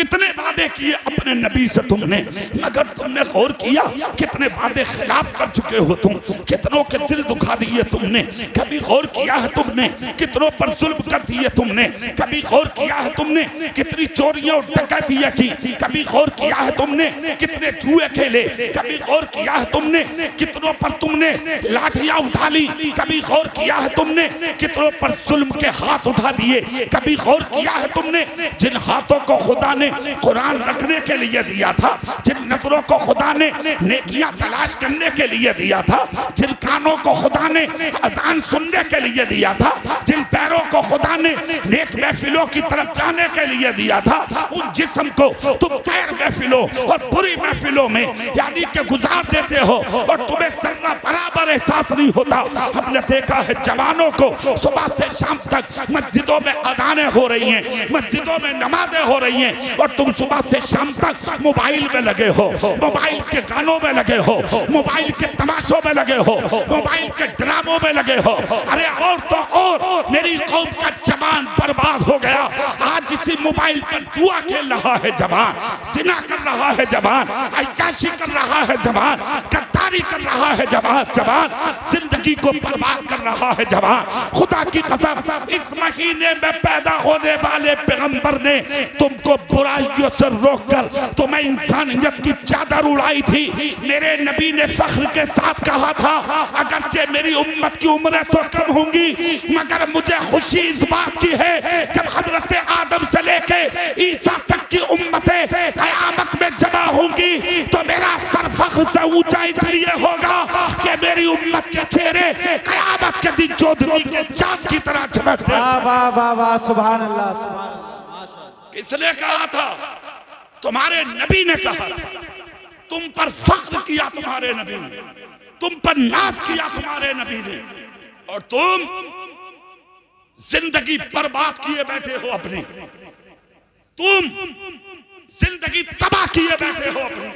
कितने वादे किए अपने नबी से तुमने, मगर तुमने गौर किया कितने वादे खिलाफ कर चुके हो तुम, कितनों के दिल दुखा दिए तुमने। कभी गौर किया है तुमने कितनों पर जुल्म कर दिए तुमने। कभी गौर किया है तुमने कितनी चोरियां और डकैतियां की। कभी गौर किया है तुमने कितने जुए खेले। कभी गौर किया है तुमने कितनों पर तुमने लाठियां उठा ली। कभी गौर किया है तुमने कितनों पर जुल्म के हाथ उठा दिए। कभी गौर किया है तुमने जिन हाथों को खुदा ने कुरान रखने के लिए दिया था, जिन नजरों को खुदा ने नेकियां तलाश करने के लिए दिया था, जिन कानों को खुदा ने अजान सुनने के लिए दिया था, जिन पैरों को खुदा ने नेक महफिलों की तरफ जाने के लिए दिया था, उन जिस्म को तुम गैर महफिलों और बुरी महफिलों में यानी कि गुजार देते हो और तुम्हें सर्रा बराबर एहसास नहीं होता। हमने देखा है जवानों को सुबह से शाम तक मस्जिदों में अदानें हो रही हैं, मस्जिदों में नमाजें हो रही हैं और तुम सुबह से शाम तक मोबाइल में लगे हो, मोबाइल के गानों में लगे हो, मोबाइल के तमाशों में लगे हो, मोबाइल के ड्रामों में लगे हो। अरे और तो और मेरी कौम का जवान बर्बाद हो गया। आज इसी मोबाइल पर जुआ खेल रहा है जवान, जिना कर रहा है जवान, अय्याशी कर रहा है जवान, गद्दारी कर रहा है जवान, जिंदगी को बर्बाद कर रहा है जवान। खुदा की कसम इस महीने में पैदा होने वाले पैगंबर ने तुमको बुराइयों से रोककर तुम्हें इंसानियत की चादर उड़ाई थी। मेरे नबी ने फख्र के साथ कहा था, अगरचे मेरी उम्मत की उम्रें तो कम होंगी मगर मुझे खुशी इस बात की है जब हजरत आदम से लेके ईसा तक की उम्मतें कयामत में जमा होंगी तो मेरा सर फख्र से ऊंचा इसलिए होगा कि मेरी उम्मत के चेहरे कयामत के दिन चौधरी के चांद की तरह चमकते। वाह वाह वाह, सुभान अल्लाह, सुभान अल्लाह। किसने कहा था? तुम्हारे नबी ने कहा था। तुम पर फख्र किया तुम्हारे नबी ने, तुम पर नाज किया तुम्हारे नबी ने और तुम जिंदगी बर्बाद किए बैठे हो अपनी, तुम जिंदगी तबाह किए बैठे हो अपनी।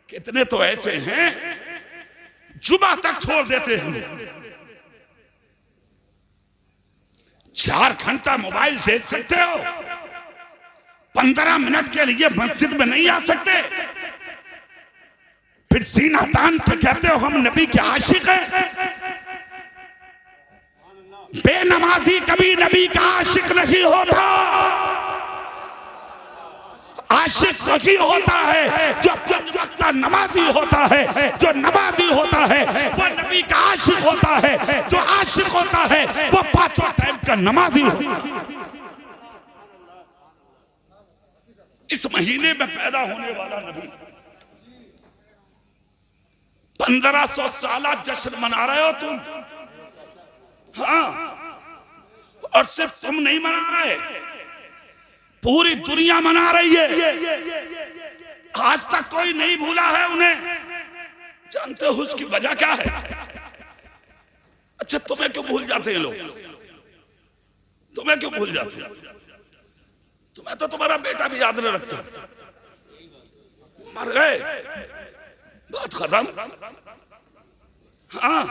कितने तो ऐसे हैं जुमा तक छोड़ देते हैं, 4 घंटा मोबाइल देख सकते हो, 15 मिनट के लिए मस्जिद में नहीं आ सकते, फिर सीना तान के कहते हो हम नबी के आशिक हैं। बेनमाजी कभी नबी का आशिक नहीं होता। आशिक वही होता है जो वक्त नमाजी होता है, जो नमाजी होता है वो नबी का आशिक होता है, जो आशिक होता है वो 5 टाइम का नमाजी होता है। इस महीने में पैदा होने वाला नबी 1500 साल जश्न मना रहे हो तुम, हाँ, और सिर्फ तुम नहीं मना रहे, पूरी दुनिया मना रही है। आज तक कोई नहीं भूला है उन्हें। जानते हो उसकी वजह क्या है? अच्छा, तुम्हें क्यों भूल जाते हैं लोग? तुम्हें क्यों भूल जाते हैं? तुम्हें तो तुम्हारा बेटा भी याद नहीं रखता। मर गए, बात खत्म। हाँ,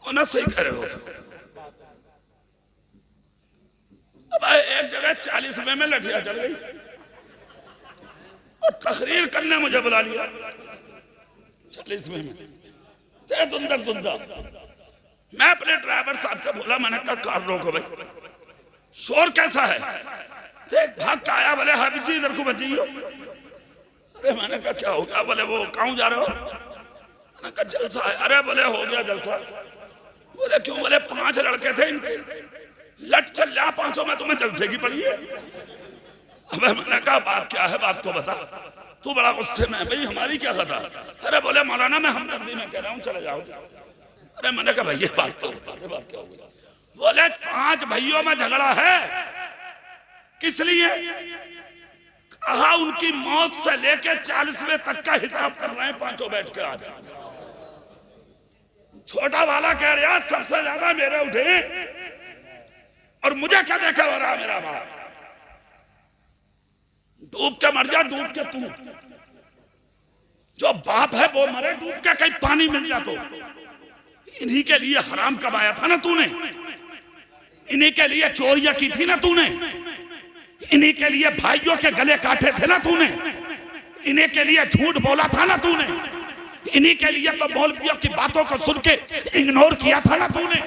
ना सही कह रहे हो। अब एक जगह 40 रुपए में लठिया चल गई और तकरीर करने मुझे बुला लिया 40 रुपए में। दुंदा मैं अपने ड्राइवर साहब से बोला, मैंने कहा कार रोको भाई, शोर कैसा है? भाग के आया, बोले हाफिज जी इधर को बचिए। अरे मैंने कहा क्या हो गया? बोले वो कहाँ जा रहे हो? मैंने कहा जलसा है। अरे बोले हो गया जलसा। बोले क्यों? बोले 5 लड़के थे इनके, लट चल रहा 5 में तुम्हें जलसे की पड़ी है। अब मैंने कहा बात क्या है, बात तो बता। तू बड़ा गुस्से में, भाई हमारी क्या खता? अरे बोले मौलाना मैं हमदर्दी में कह रहा हूँ, चले जाओ। अरे मैंने कहा भैया बात तो बात क्या होगी? बोले 5 भाइयों में झगड़ा है। किस लिए? कहा उनकी मौत से लेके 40वें तक का हिसाब कर रहे हैं 5 बैठ के। आज छोटा वाला कह रहा सबसे ज्यादा मेरे उठे और मुझे क्या देखा हो रहा मेरा बाप? डूब के मर जा, डूब के तू। जो बाप है वो मरे डूब के, कहीं पानी मिल जा तो। इन्हीं के लिए हराम कमाया था ना तूने। इन्हीं के लिए चोरियां की थी ना तूने, इन्हीं के लिए भाइयों के गले काटे थे ना तूने, इन्हीं के लिए झूठ बोला था ना तूने, इन्हीं के लिए तो मौलवियों की बातों को सुन के इग्नोर किया था ना तूने।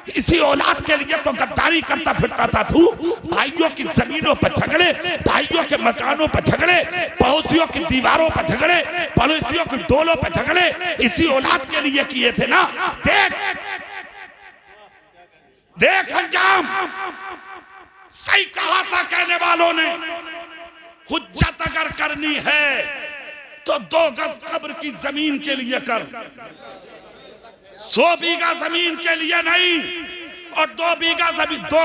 इसी औलाद के लिए तो गद्दारी करता फिरता था तू। भाइयों की जमीनों पर झगड़े, भाइयों के मकानों पर झगड़े, पड़ोसियों की दीवारों पर झगड़े, पड़ोसियों की डोलों पर झगड़े, इसी औलाद के लिए किए थे ना। देख देख अंजाम। सही कहा था कहने वालों ने, हुज्जत अगर करनी है तो 2 गज कब्र की जमीन के लिए कर, 100 बीघा जमीन के लिए नहीं। और 2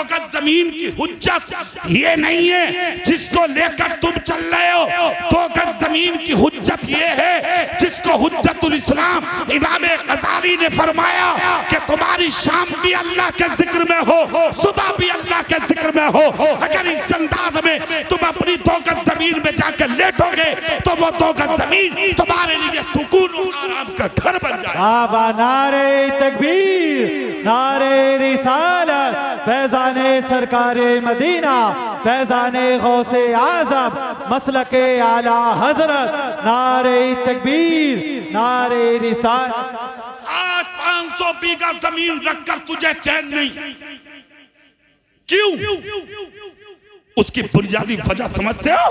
गज जमीन की हुज्जत ये नहीं है जिसको लेकर तुम चल रहे हो। 2 गज जमीन की हुज्जत ये है जिसको हुज्जतुल इस्लाम इमाम गज़ाली ने फरमाया कि तुम्हारी शाम भी अल्लाह के जिक्र में हो, सुबह भी अल्लाह के जिक्र में हो। अगर इस अंदाज में तुम अपनी 2 गज जमीन में जाकर लेटोगे तो वो 2 गज जमीन तुम्हारे लिए सुकून और आराम का घर बन जाएगा। बाबा नारे तकबीर, नारे रिसालत, फैजाने सरकारे मदीना, फैजाने गौसे आज़म, मसलके आला हजरत, नारे तकबीर, नारे रिसालत। आज 500 बीघा जमीन रखकर तुझे चैन नहीं, क्यों? उसकी बुनियादी वजह समझते हो?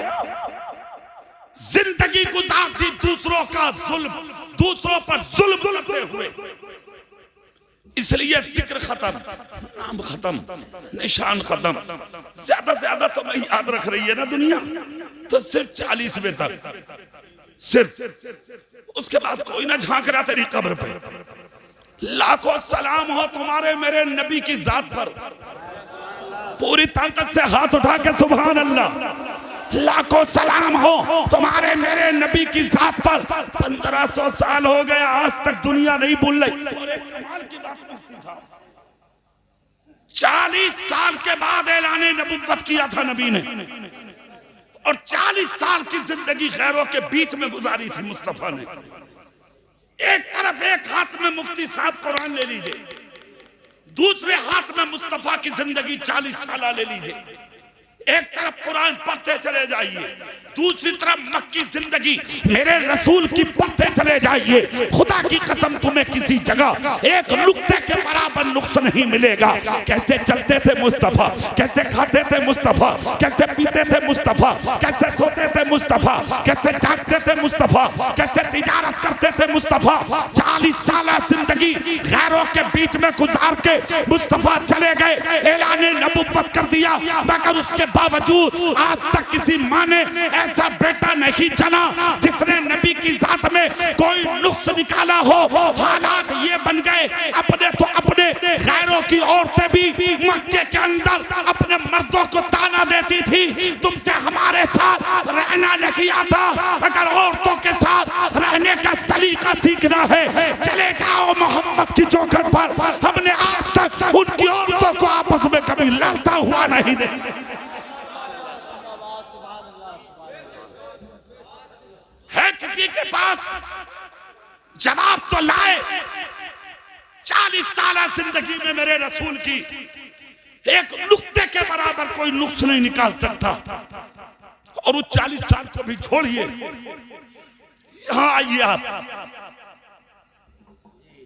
जिंदगी गुजारती दूसरों का जुल्म, दूसरों पर जुल्म करते हुए, इसलिए जिक्र खत्म, नाम खत्म, निशान खत्म। ज्यादा ज्यादा तो नहीं याद रख रही है ना दुनिया, तो सिर्फ 40वें तक, सिर्फ उसके बाद कोई ना झांक रहा तेरी कब्र पे। लाखों सलाम हो तुम्हारे मेरे नबी की जात पर, पूरी ताकत से हाथ उठा के सुभान अल्लाह। लाखों सलाम हो तुम्हारे मेरे नबी की जात पर। 1500 साल हो गए, आज तक दुनिया नहीं भूल रही। और एक कमाल की बात मुफ्ती साहब, 40 साल के बाद ऐलाने नबुव्वत किया था नबी ने, और 40 साल की जिंदगी खैरों के बीच में गुजारी थी मुस्तफा ने। एक तरफ एक हाथ में मुफ्ती साहब कुरान ले लीजिए, दूसरे हाथ में मुस्तफा की जिंदगी 40 साल ले लीजिए। एक तरफ कुरान पढ़ते चले जाइए, दूसरी तरफ मक्की जिंदगी मेरे रसूल की पढ़ते चले जाइए। खुदा की कसम तुम्हें किसी जगह एक नुक्ते के बराबर नुक्स नहीं मिलेगा। कैसे चलते थे मुस्तफा, कैसे खाते थे मुस्तफा, कैसे पीते थे मुस्तफा, कैसे सोते थे मुस्तफा, कैसे जागते थे मुस्तफा, कैसे तिजारत करते थे मुस्तफा। 40 साल जिंदगी गैरों के बीच में गुजार के मुस्तफा चले गए, ऐलाने नबुव्वत कर दिया, मगर उसके बावजूद आज तक किसी माँ ने ऐसा बेटा नहीं जना जिसने नबी की जात में कोई नुक्स निकाला हो। हालात ये बन गए, अपने तो अपने गैरों की औरतें भी मक्के के अंदर अपने मर्दों को ताना देती थी, तुमसे हमारे साथ रहना नहीं आता, अगर औरतों के साथ रहने का सलीका सीखना है चले जाओ मोहम्मद की चौखट पर। हमने आज तक उनकी औरतों को आपस में कभी लड़ता हुआ नहीं देखा। है किसी के पास जवाब तो लाए। 40 साल जिंदगी में मेरे रसूल की एक नुक्ते के बराबर कोई नुक्स नहीं निकाल सकता। और उस 40 साल को भी छोड़िए, यहां आइए आप।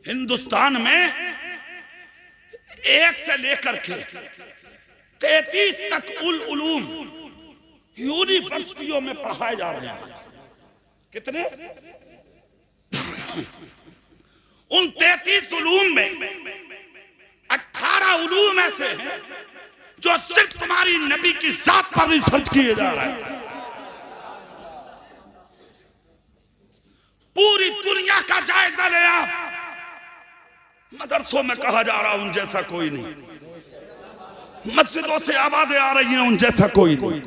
हिंदुस्तान में 1 से लेकर के 33 तक उलूम यूनिवर्सिटियों में पढ़ाए जा रहे हैं। कितने? उन 33 उलूम में 18 उलूम ऐसे हैं जो सिर्फ तुम्हारी नबी की जात पर रिसर्च किए जा रहे हैं। पूरी दुनिया का जायजा ले आप। मदरसों में कहा जा रहा उन जैसा कोई नहीं, मस्जिदों से आवाजें आ रही हैं उन जैसा कोई नहीं,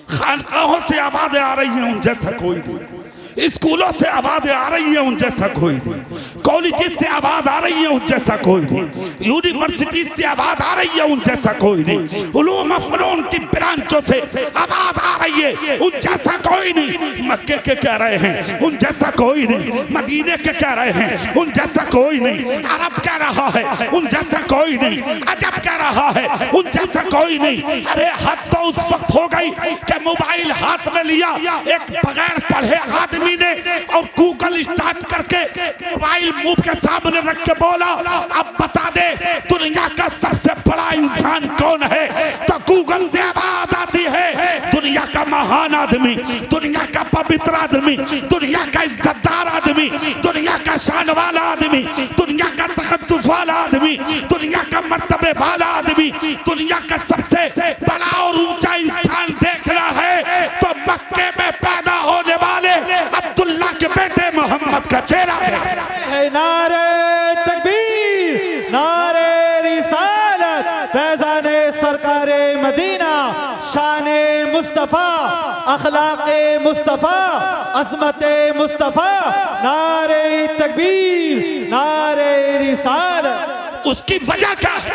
खानकाहों से आवाजें आ रही हैं उन जैसा कोई नहीं, स्कूलों से आवाजें आ रही हैं उन जैसा कोई नहीं, कॉलेजेस से आवाज आ रही है उन जैसा कोई नहीं, यूनिवर्सिटी से आवाज आ रही है उन जैसा कोई नहीं, उलूम फनून की ब्रांचों से आवाज आ बताइए उन जैसा कोई नहीं। मक्के के कह रहे हैं उन जैसा कोई नहीं, मदीने के कह रहे हैं उन जैसा कोई नहीं, अरब कह रहा है उन जैसा कोई नहीं, अजब कह रहा है उन जैसा कोई नहीं। अरे हद तो उस वक्त हो गई कि मोबाइल हाथ में लिया एक बगैर पढ़े आदमी ने और गूगल स्टार्ट करके मोबाइल मुंह के सामने रख के बोला अब बता दे दुनिया का सबसे बड़ा इंसान कौन है, तो गूगल से आवाज आती है दुनिया का महान आदमी, दुनिया का पवित्र आदमी, दुनिया का इज्जतदार आदमी, दुनिया का शान वाला आदमी, दुनिया का तकद्दुस वाला आदमी, दुनिया का मर्तबे वाला आदमी, दुनिया का सबसे बड़ा और ऊंचा इंसान देखना है तो मक्के में पैदा होने वाले अब्दुल्ला के बेटे मोहम्मद का चेहरा है। नारे तकबीर, नारे रिसालत, फैज़ाने सरकारे मदीना, शाने मुस्तफ़ा, अखलाक़े मुस्तफ़ा, अज़मते मुस्तफ़ा, नारे तकबीर, नारे रिसालत। उसकी वजह क्या है?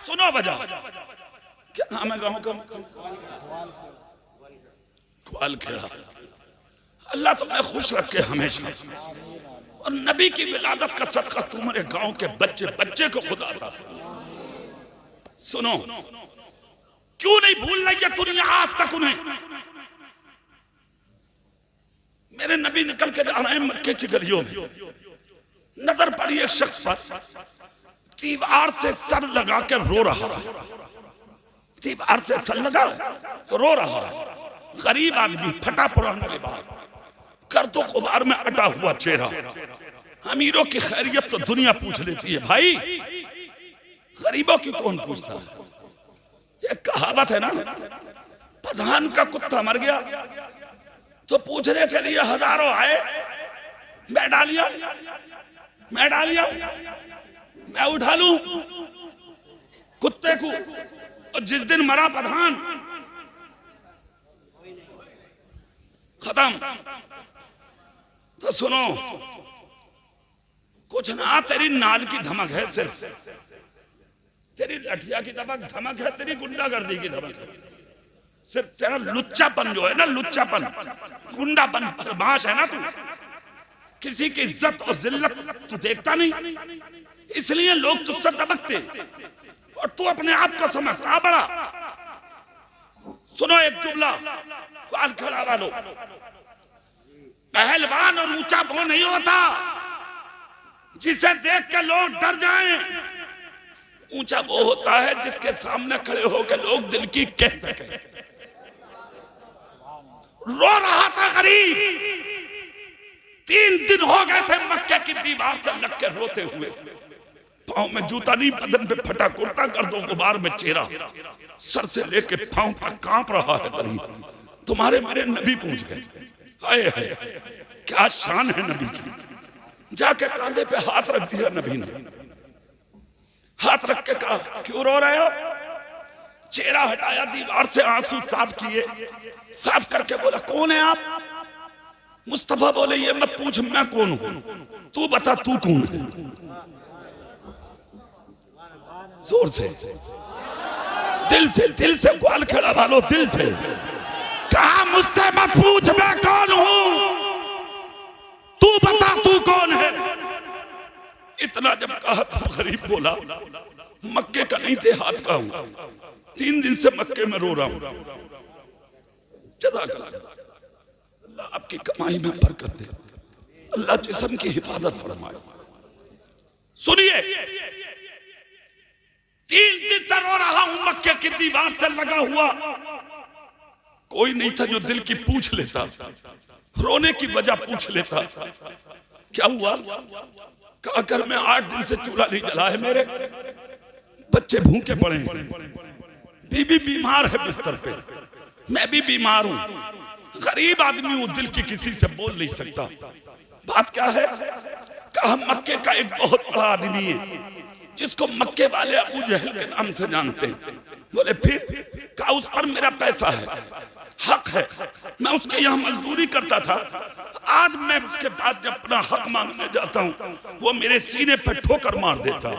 सुनो वजह क्या नाम है गांव का? ग्वाल खेड़ा। अल्लाह तुम्हें खुश रखे हमेशा और नबी की विलादत का सदका तुम्हारे गांव के बच्चे बच्चे को खुदा अता। सुनो क्यों नहीं भूल रही है दुनिया आज तक उन्हें? मेरे नबी निकल के जा रहे हैं मक्के की गलियों में, नजर पड़ी एक शख्स पर दीवार से सर लगा के रो रहा है, दीवार से सर लगा रो रहा है, गरीब आदमी, फटा पुराना लिबास, कर तो गुबार में अटा हुआ चेहरा। अमीरों की खैरियत तो दुनिया पूछ लेती है भाई, गरीबों की कौन पूछता है? ये कहावत है ना, प्रधान का कुत्ता मर गया तो पूछने के लिए हजारों आए, मैं डालिया, मैं डालिया, मैं उठा लूं कुत्ते को, और जिस दिन मरा प्रधान खत्म। तो सुनो कुछ ना तेरी नाल की धमक है, सिर्फ तेरी लठिया की धमक है, तेरी गुंडागर्दी की धमक है, सिर्फ तेरा लुच्चापन जो है ना, लुच्चापन गुंडापन बदमाश है ना तू, किसी की इज्जत और जिल्लत तू देखता नहीं, इसलिए लोग तुझसे दबकते और तू अपने आप को समझता बड़ा। सुनो एक जुमला ग्वाल खेड़ा वालों, पहलवान और ऊंचा वो नहीं होता जिसे देख के लोग डर जाएं, ऊंचा वो होता है जिसके सामने खड़े होकर लोग दिल की कह सके। रो रहा था गरीब, 3 दिन हो गए थे मक्के की दीवार से लग के रोते हुए, पाँव में जूता नहीं, बदन पे फटा कुर्ता, कर दो गुबार में चेहरा, सर से लेके पाँव तक कांप रहा है गरीब। तुम्हारे मेरे नबी पूछ गए, हाय हाय क्या शान है नबी की। जाके कांधे पे हाथ रख दिया नबी ने, हाथ रख के कहा क्यों रो रहे हो? चेहरा हटाया, दीवार से आंसू साफ किए, साफ करके बोला कौन है आप? मुस्तफा बोले ये मत पूछ मैं कौन हूं, तू बता तू कौन है? जोर से, दिल से ग्वाल खेड़ा वालों, दिल से कहा मुझसे मत पूछ मैं कौन हूं, तू बता तू कौन है? इतना जब कहा तो गरीब बोला मक्के का नहीं थे, हाथ का हूं, 3 दिन से मक्के में रो रहा हूं। अल्लाह आपकी कमाई में बरकत दे, अल्लाह जिस्म की हिफाजत फरमाए। सुनिए 3 दिन से रो रहा हूं, मक्के की दीवार से लगा हुआ, कोई नहीं था जो दिल की पूछ लेता, रोने की वजह पूछ लेता। क्या हुआ? कहा घर में 8 दिन से चूल्हा नहीं जला है, मेरे बच्चे भूखे पड़े हैं, बीबी बीमार है बिस्तर पे, मैं भी बीमार हूं, गरीब आदमी हूं, दिल की किसी से बोल नहीं सकता। बात क्या है? कहा मक्के का एक बहुत बड़ा आदमी है जिसको मक्के वाले अबू जहल के नाम से जानते हैं। बोले फिर? कहा उस पर मेरा पैसा है, हक है, मैं उसके यहाँ मजदूरी करता था, आज मैं उसके बाद जब अपना हक मांगने जाता हूँ वो मेरे सीने पर ठोकर मार देता,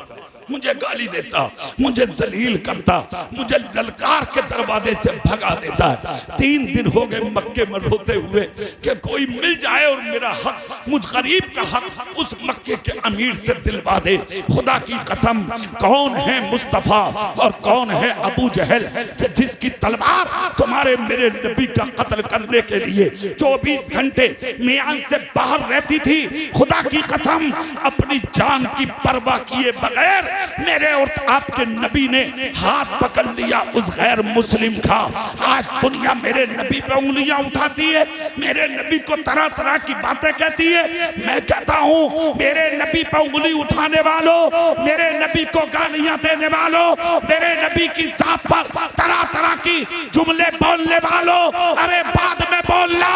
मुझे गाली देता, मुझे जलील करता, मुझे ललकार के दरवाजे से भगा देता है। 3 दिन हो गए मक्के में रोते हुए कि कोई मिल जाए और मेरा हक, मुझ गरीब का हक उस मक्के के अमीर से दिलवा दे। खुदा की कसम, कौन है मुस्तफा और कौन है अबू जहल जिसकी तलवार तुम्हारे मेरे नबी का कत्ल करने के लिए 24 घंटे मियां से बाहर रहती थी। खुदा की कसम, अपनी जान की परवाह किए बगैर मेरे और आपके नबी ने हाथ पकड़ लिया उस गैर मुस्लिम का। आज दुनिया मेरे नबी पे उंगलियां उठाती है, मेरे नबी को तरह तरह की बातें कहती है। मैं कहता हूं, मेरे नबी पे उंगली उठाने वालों, मेरे नबी को गालियां देने वालों, मेरे नबी की जात पर तरह तरह की जुमले बोलने वालों, अरे बाद में बोलना,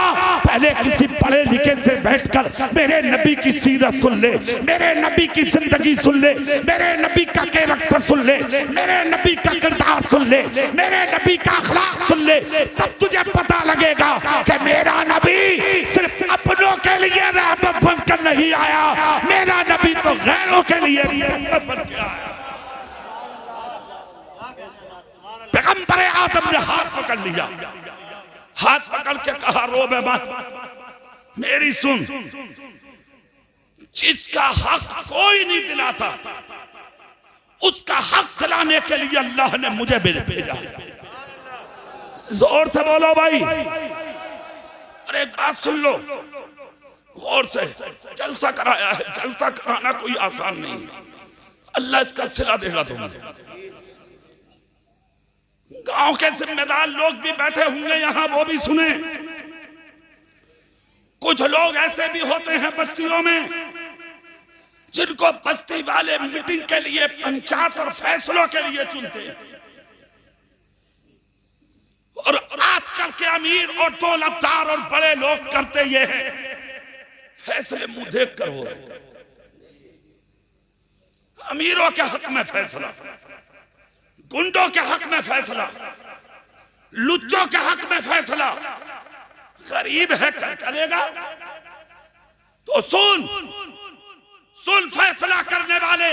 पहले किसी पढ़े लिखे से बैठकर मेरे नबी की सीरत सुन ले, मेरे नबी की जिंदगी सुन ले, मेरे नबी का कैरेक्टर सुन ले, मेरे नबी का किरदार सुन ले, मेरे नबी का अखलाक सुन ले। तब तुझे पता लगेगा कि मेरा नबी सिर्फ अपनों के लिए रहमत बनकर नहीं आया, मेरा नबी तो गैरों के लिए भी रहमत बन के आया। पैगंबर आदम ने हाथ पकड़ लिया, हाथ पकड़ के कहा रोबे मत, मेरी सुन, जिसका हक कोई नहीं दिलाता उसका हक दिलाने के लिए अल्लाह ने मुझे भेजा। जोर से बोलो भाई। अरे एक बात सुन लो गौर से, जलसा कराया है, जलसा कराना कोई आसान नहीं है, अल्लाह इसका सिला देगा तुम्हें। गांव के जिम्मेदार लोग भी बैठे होंगे यहाँ, वो भी सुने। कुछ लोग ऐसे भी होते हैं बस्तियों में जिनको बस्ती वाले मीटिंग के लिए, पंचायत और फैसलों के लिए चुनते हैं, और आजकल के अमीर और दौलतदार और बड़े लोग करते ये हैं, फैसले मुंह देख कर हो रहे। अमीरों के हक में फैसला, गुंडों के हक में फैसला, लुच्चों के हक में फैसला, गरीब है करेगा। तो सुन फैसला करने वाले,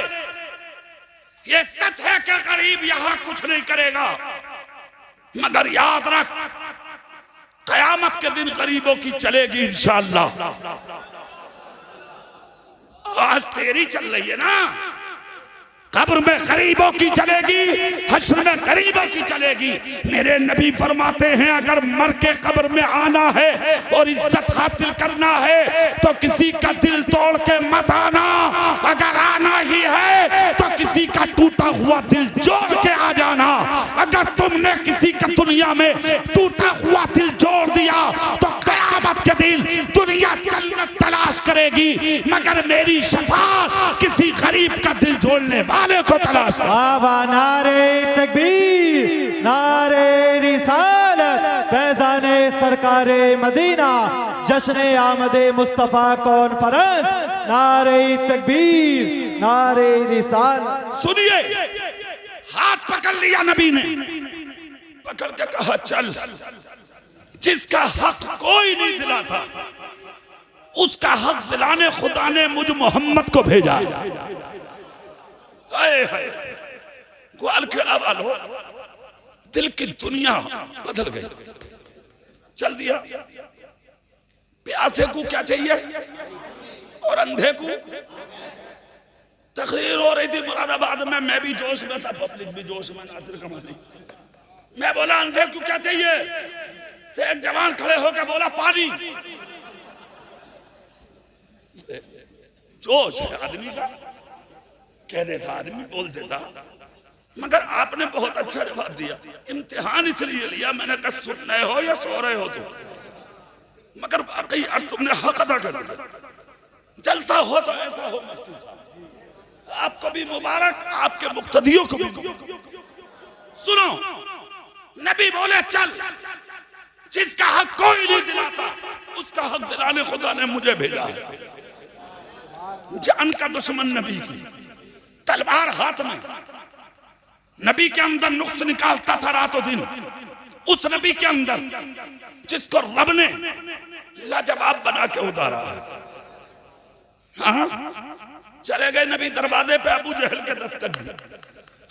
ये सच है कि गरीब यहां कुछ नहीं करेगा, मगर याद रख कयामत के दिन गरीबों की चलेगी इंशाअल्लाह। आज तेरी चल रही है ना, कब्र में गरीबों की चलेगी, हश्र में गरीबों की चलेगी। मेरे नबी फरमाते हैं, अगर मर के कब्र में आना है और इज्जत हासिल करना है तो किसी का दिल तोड़ के मत आना, अगर आना ही है तो किसी का टूटा हुआ दिल जोड़ के आ जाना। अगर तुमने किसी का दुनिया में टूटा हुआ दिल जोड़ दिया तो कयामत के दिन दुनिया जन्नत तलाश करेगी, मगर मेरी शफाअत किसी गरीब का दिल जोड़ने वाले को तलाश। बाबा नारे तकबीर, नारे रिसालत, फैज़ाने सरकारे मदीना, जश्न आमदे मुस्तफा कॉन्फ्रेंस, नारे तकबीर, नारे रिसालत। सुनिए, हाथ पकड़ लिया नबी ने, पकड़ के कहा चल, जिसका हक कोई नहीं दिलाता उसका हक दिलाने खुदा ने मुझ मोहम्मद को भेजा। ग्वाल खेड़ा वालों, दिल की दुनिया बदल गई, चल दिया। प्यासे को क्या चाहिए और अंधे को। तकरीर हो रही थी मुरादाबाद में, मैं भी जोश में था, पब्लिक भी जोश में, नासिर कमाली। मैं बोला अंधे को क्या चाहिए, तो एक जवान खड़े होकर बोला पानी। जोश है आदमी का, कह देता आदमी, बोल देता, मगर आपने बहुत अच्छा जवाब दिया। इम्तिहान इसलिए लिया, मैंने कहा सुन रहे हो या सो रहे हो तुम, मगर वाकई तुमने हक अदा कर दिया। जलसा हो तो ऐसा हो मुफ्ती साहब, आपको भी मुबारक, आपके मुक्तदियों को भी। सुनो, नबी बोले चल, जिसका हक कोई नहीं दिलाता उसका हक दिलाने खुदा ने मुझे भेजा है। जान का दुश्मन नबी की, तलवार हाथ में, नबी के अंदर नुक्स निकालता था रातों दिन, उस नबी के अंदर जिसको रब ने लाजवाब बना के उतारा है। हाँ, चले गए नबी दरवाजे पे, अबू जहल के दस्तक दी,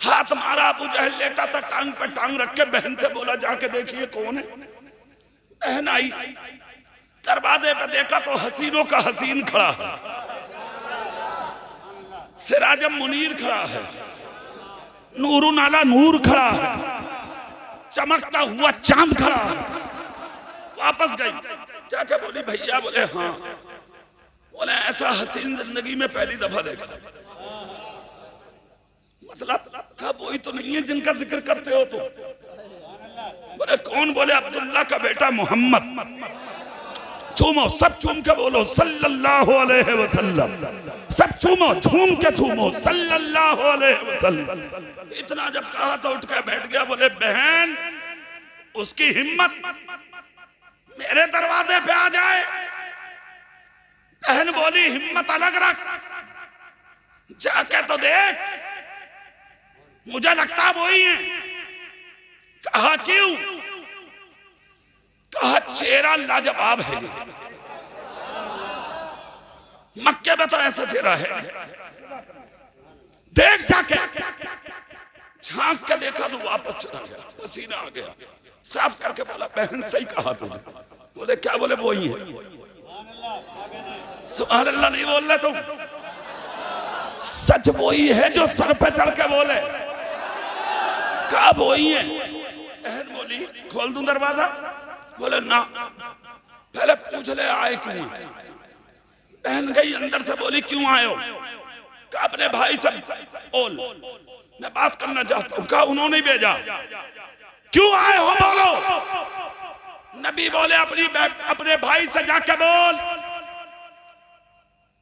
हाथ मारा, अबू जहल लेटा था, टांग पे टांग रख के बहन से बोला जाके देखिए कौन है। बहन आई, दरवाजे पे देखा तो हसीनों का हसीन खड़ा है, सिराजम मुनीर खड़ा है, नूरू नाला नूर खड़ा है, चमकता हुआ चांद खड़ा है। वापस गई, जाके बोली भैया, बोले हाँ, बोले ऐसा हसीन जिंदगी में पहली दफा देखा। मतलब कहा वही तो नहीं है जिनका जिक्र करते हो तुम? बोले कौन? बोले अब्दुल्ला का बेटा मोहम्मद। चूमो, सब चूम के बोलो सल्लल्लाहु अलैहि वसल्लम, सब चूमो, झूम के चूमो सल्लल्लाहु अलैहि वसल्लम। इतना जब कहा तो उठ के बैठ गया। बोले बहन, उसकी हिम्मत मेरे दरवाजे पे आ जाए। बहन बोली हिम्मत अलग रख, जाके तो देख, मुझे लगता वही है। कहा क्यों? कहा चेहरा लाजवाब है, मक्के में तो ऐसा चेहरा है, देख जाके। झांक के देखा तो वापस चला गया, पसीना आ गया, साफ करके बोला बहन सही कहा तूने। बोले क्या? बोले वही है। सुभान अल्लाह नहीं बोल रहे तुम? सच वही है जो सर पे चढ़ के बोले। कहा वही है। बहन बोली खोल दूं दरवाजा? बोले ना, पहले पूछ ले आए क्यों है। बहन गई अंदर से, बोली क्यों आए हो? कहा अपने भाई से बोल, मैं बात करना चाहता हूं। कहा उन्होंने भेजा। क्यों आए हो बोलो। नबी बोले अपने भाई से जाके बोल,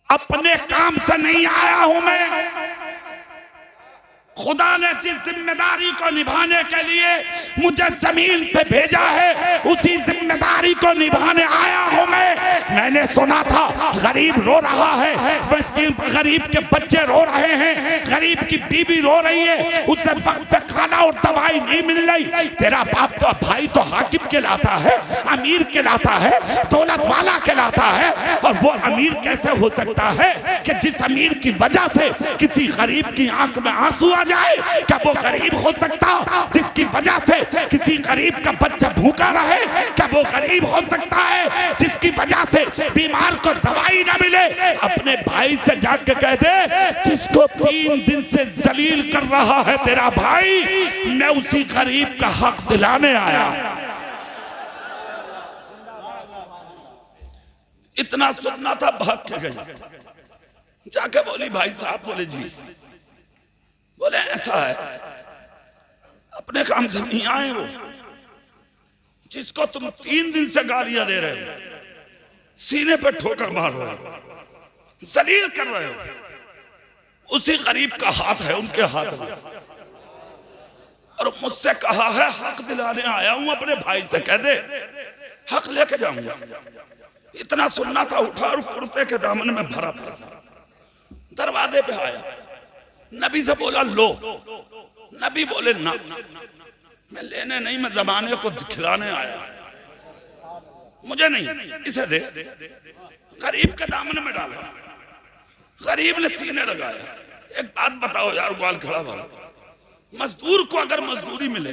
अपने काम से नहीं आया हूं मैं, खुदा ने जिस जिम्मेदारी को निभाने के लिए मुझे जमीन पे भेजा है, उसी जिम्मेदारी को निभाने आया हूं मैं। मैंने सुना था गरीब रो रहा है, गरीब के बच्चे रो रहे हैं, गरीब की बीवी रो रही है, उसे वक्त पे खाना और दवाई नहीं मिल रही। तेरा बाप तो भाई तो हाकिम कहलाता है, अमीर कहलाता है, दौलत वाला कहलाता है, और वो अमीर कैसे हो सकता है कि जिस अमीर की वजह से किसी गरीब की आंख में आंसू आ जाए? क्या वो गरीब हो सकता जिसकी वजह से किसी गरीब का बच्चा भूखा रहे? क्या वो गरीब हो सकता है जिसकी वजह से बीमार को दवाई ना मिले? अपने भाई से जाके कह दे, जिसको 3 दिन से जलील कर रहा है तेरा भाई, मैं उसी गरीब का हक दिलाने आया। इतना सुनना था, भाग के गई। जाके बोली भाई साहब, बोले जी। बोले ऐसा है, अपने काम से नहीं आए वो जिसको तुम 3 दिन से गालियां दे रहे हो, सीने पे ठोकर मार रहे हो, जलील कर रहे हो, उसी गरीब का हाथ है उनके हाथ में, और मुझसे कहा है हक दिलाने आया हूं। अपने भाई से कह दे हक लेके जाऊंगा। इतना सुनना था, उठा और कुर्ते के दामन में भरा पैसा दरवाजे पे आया। नबी से बोला लो। नबी बोले ना, मैं लेने नहीं, मैं जमाने को खिलाने आया, मुझे नहीं, इसे दे। गरीब के दामन में डाला, गरीब ने सीने लगाया। एक बात बताओ यार, ग्वाल खड़ा वाला, मजदूर को अगर मजदूरी मिले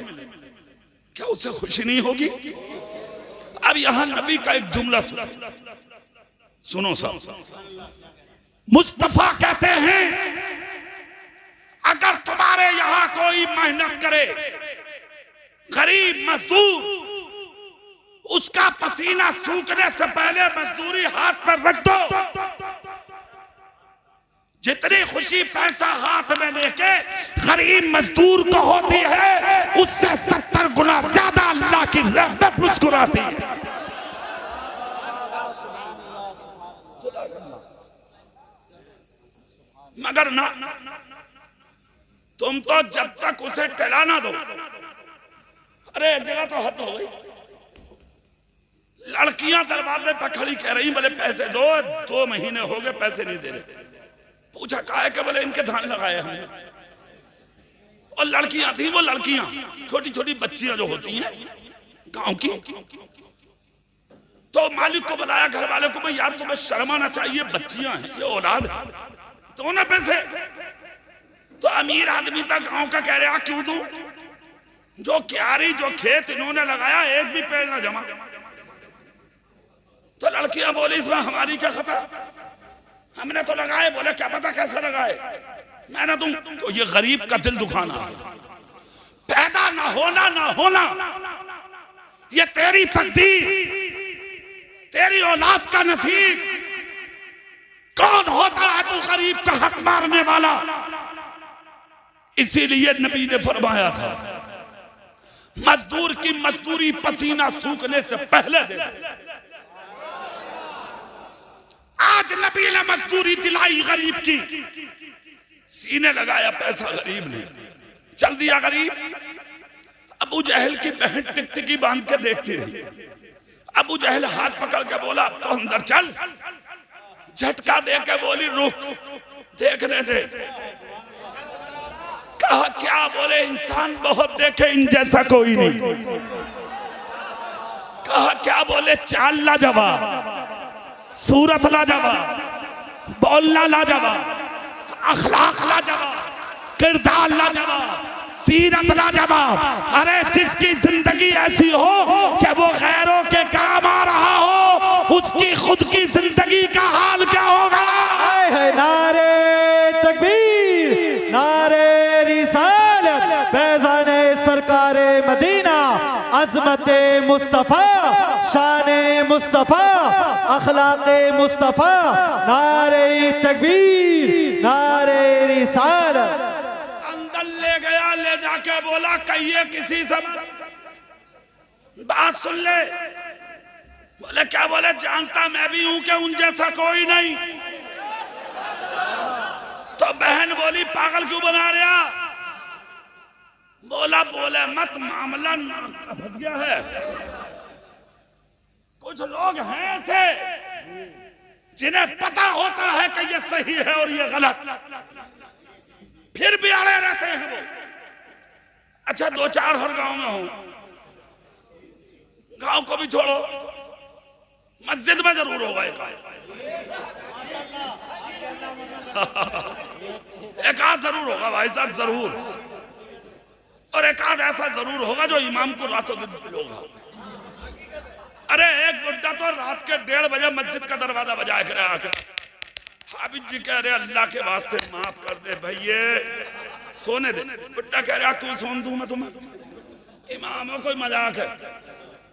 क्या उसे खुशी नहीं होगी? अब यहां नबी का एक जुमला सुनो साहब। मुस्तफा कहते हैं अगर तुम्हारे यहां कोई मेहनत करे, गरीब मजदूर, उसका पसीना सूखने से पहले मजदूरी हाथ पर रख दो। जितनी खुशी पैसा हाथ में लेके गरीब मजदूर को होती है, उससे 70 गुना ज्यादा अल्लाह की रहमत मुस्कुराती है। मगर ना, तुम तो जब तक उसे टला ना दो। अरे एक जगह तो हद हो गई, लड़कियां दरवाजे पर खड़ी कह रही बोले पैसे दो, 2 महीने हो गए पैसे नहीं दे रहे। पूछा काहे के? बोले इनके धान लगाए हमने। और लड़कियां थी, वो लड़कियां छोटी छोटी बच्चियां जो होती हैं गांव की, तो मालिक को बुलाया, घर वाले को, भाई यार तुम्हें शर्म आना चाहिए, बच्चियां हैं, ये औलाद है, दोनों पैसे तो अमीर आदमी था गांव का कह रहा क्यों दूं? जो क्यारी जो खेत इन्होंने लगाया एक भी पेड़ ना जमा। तो लड़कियां बोली इसमें हमारी क्या खता, हमने तो लगाए। बोले क्या पता कैसे लगाए, मैं ना दूं। तो ये गरीब का दिल दुखाना है। पैदा ना होना ये तेरी तकदीर, तेरी औलाद का नसीब। कौन होता है तू गरीब का हक मारने वाला? इसीलिए नबी ने फरमाया था मजदूर की मजदूरी पसीना सूखने से पहले दे। आज नबी ने मजदूरी दिलाई गरीब की, सीने लगाया पैसा गरीब ने, चल दिया गरीब। अबू जहल की बहन टिकटिकी बांध के देखती रही। अबू जहल हाथ पकड़ के बोला अब तो अंदर चल। झटका दे के बोली रुक, देखने दे। कहा क्या? बोले इंसान बहुत देखे, इन जैसा कोई नहीं। कहा क्या? बोले चाल लाजवाब, सूरत लाजवाब, बोलना लाजवाब, अखलाक लाजवाब, किरदार लाजवाब, सीरत लाजवाब। अरे जिसकी जिंदगी ऐसी हो कि वो गैरों के काम आ रहा हो, उसकी खुद की जिंदगी का हाल क्या होगा? नारे तकबीर, नारे रिसालत, फैज़ाने सरकारे मदीना, अज़मते मुस्तफ़ा, शाने मुस्तफ़ा, अखलाक़े मुस्तफ़ा। नारे तकबीर, नारे रिसालत। अंदर ले गया, ले जाके बोला कहिए किसी से बात सुन ले। बोले क्या? बोले जानता मैं भी हूं कि उन जैसा कोई नहीं। तो बहन बोली पागल क्यों बना रहा? बोला बोले मत, मामला फंस गया है। कुछ लोग हैं ऐसे जिन्हें पता होता है कि ये सही है और ये गलत, फिर भी अड़े रहते हैं वो। अच्छा दो चार हर गांव में हो, गांव को भी छोड़ो, मस्जिद में जरूर होगा एक आध जरूर होगा भाई साहब, जरूर। और एक आध ऐसा जरूर होगा जो इमाम को रातों दिन होगा। अरे एक बुड्ढा तो रात के 1:30 बजे मस्जिद का दरवाजा बजाया कर आकर, हाबिब जी कह रहे अल्लाह के वास्ते माफ कर दे भैये, सोने दे। बुड्ढा कह रहा क्यों सोन दूं मैं तुम्हें? इमाम हो कोई मजाक है,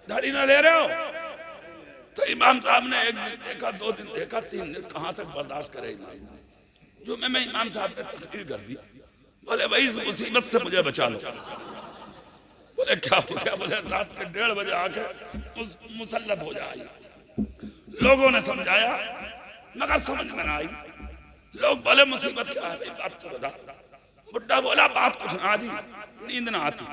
धड़ी ना ले रहे हो? तो इमाम साहब ने एक दिन देखा, 2 दिन देखा, 3 दिन, कहां तक बर्दाश्त करे इमाम। जो मैं इमाम साहब ने तकरीर कर दी। बोले भाई इस मुसीबत से मुझे बचा लो। बोले क्या हो गया? बोले रात के 1:30 बजे आके मुसल्लत हो जाए। लोगों ने समझाया मगर समझ में ना आई। लोग बोले मुसीबत क्या है भाई, बात तो बता। बुड्ढा बोला बात कुछ ना आती, नींद ना आती।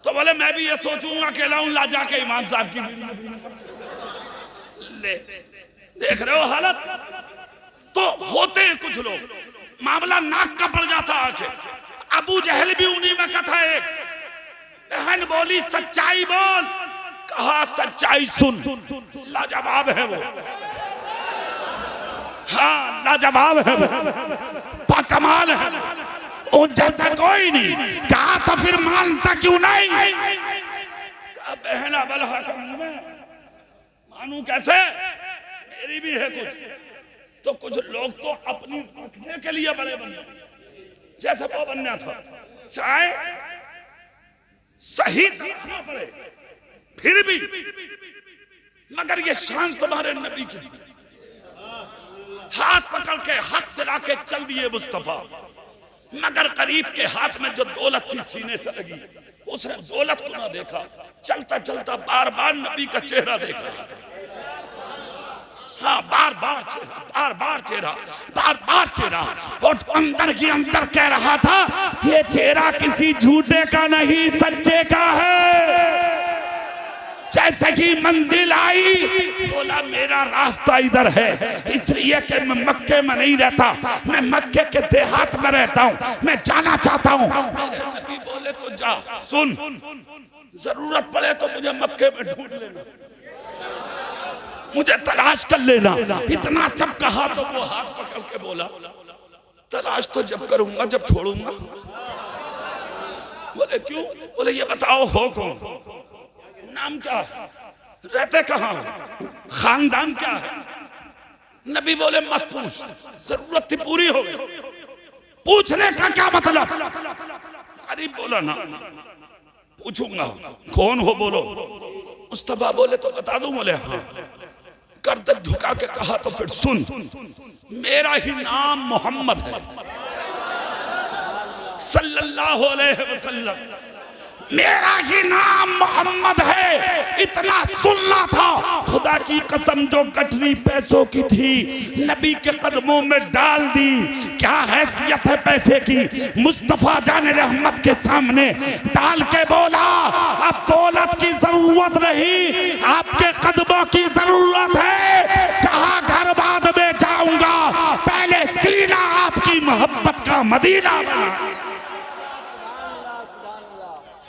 तो बोले मैं भी ये सोचूंगा अकेला हूं, ला जाके इमाम साहब की ले। देख रहे हो हालत? तो होते हैं कुछ लोग, मामला नाक का पड़ जाता आके। अबू जहल भी उन्हीं में का था एक। बहन बोली सच्चाई बोल, कहा सच्चाई सुन। लाजवाब है वो, हाँ लाजवाब है वो, कमाल है, उन जैसा कोई नहीं। कहा तो फिर मानता क्यों नहीं? कहा बहन अबल में मानू कैसे, मेरी भी है कुछ। तो कुछ लोग तो अपनी रखने के लिए बड़े बन गए, जैसे वो बनना था, चाहे सही ना पड़े फिर भी, मगर ये शान तुम्हारे नबी की। हाथ पकड़ के हक दिला के चल दिए मुस्तफा, मगर करीब के हाथ में जो दौलत थी सीने से लगी, उसने दौलत को ना देखा। चलता चलता बार बार नबी का चेहरा देख रहा था। हाँ बार बार चेहरा, बार बार चेहरा, बार बार चेहरा। और अंदर ही अंदर कह रहा था ये चेहरा किसी झूठे का नहीं सच्चे का है। जैसे ही मंजिल आई बोला मेरा रास्ता इधर है, इसलिए कि मैं मक्के में नहीं रहता, मैं मक्के के देहात में रहता हूँ, मैं जाना चाहता हूँ। मेरे नबी बोले तो जा, सुन जरूरत पड़े तो मुझे मक्के में ढूंढ लेना। मुझे तलाश कर लेना। इतना जब कहा तो वो हाथ पकड़ के बोला, तलाश तो जब करूंगा जब छोड़ूंगा। बोले क्यों? बोले ये बताओ हो कौन, नाम क्या है, रहते कहाँ, खानदान क्या है? नबी बोले मत पूछ, जरूरत थी पूरी हो गई। पूछने का क्या मतलब? गरीब बोला ना पूछूंगा। कौन हो बोलो। मुस्तफा बोले तो बता दूं? बोले हाँ। गर्दन झुका के कहा तो फिर सुन, मेरा ही नाम मोहम्मद है सल्लल्लाहु अलैहि वसल्लम, मेरा ही नाम मोहम्मद है। इतना सुनना था। खुदा की कसम जो गठरी पैसों की थी नबी के कदमों में डाल दी। क्या हैसियत है पैसे की। मुस्तफा जाने रहमत के सामने डाल के बोला, अब दौलत की जरूरत नहीं, आपके कदमों की जरूरत है। कहा घर बाद में जाऊंगा, पहले सीना आपकी मोहब्बत का मदीना बना।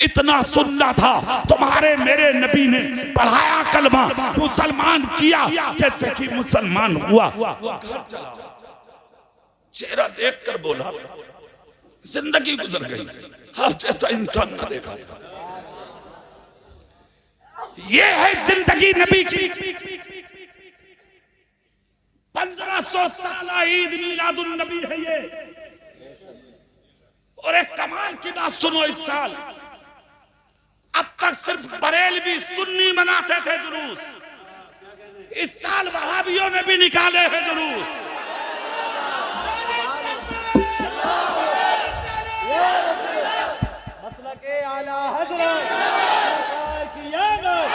इतना सुनना था। तुम्हारे मेरे नबी ने पढ़ाया कलमा, मुसलमान किया, जैसे कि मुसलमान हुआ। घर चला, चेहरा देखकर बोला जिंदगी गुजर गई, आप जैसा इंसान न देखा। ये है जिंदगी नबी की। 1500 साल ईद मिलादुन नबी है ये। और एक कमाल की बात सुनो, इस साल अब तक सिर्फ बरेलवी सुन्नी मनाते थे जुलूस, इस साल वहाबियों ने भी निकाले हैं जुलूस। मसलके आला हज़रत सरकार की आमद,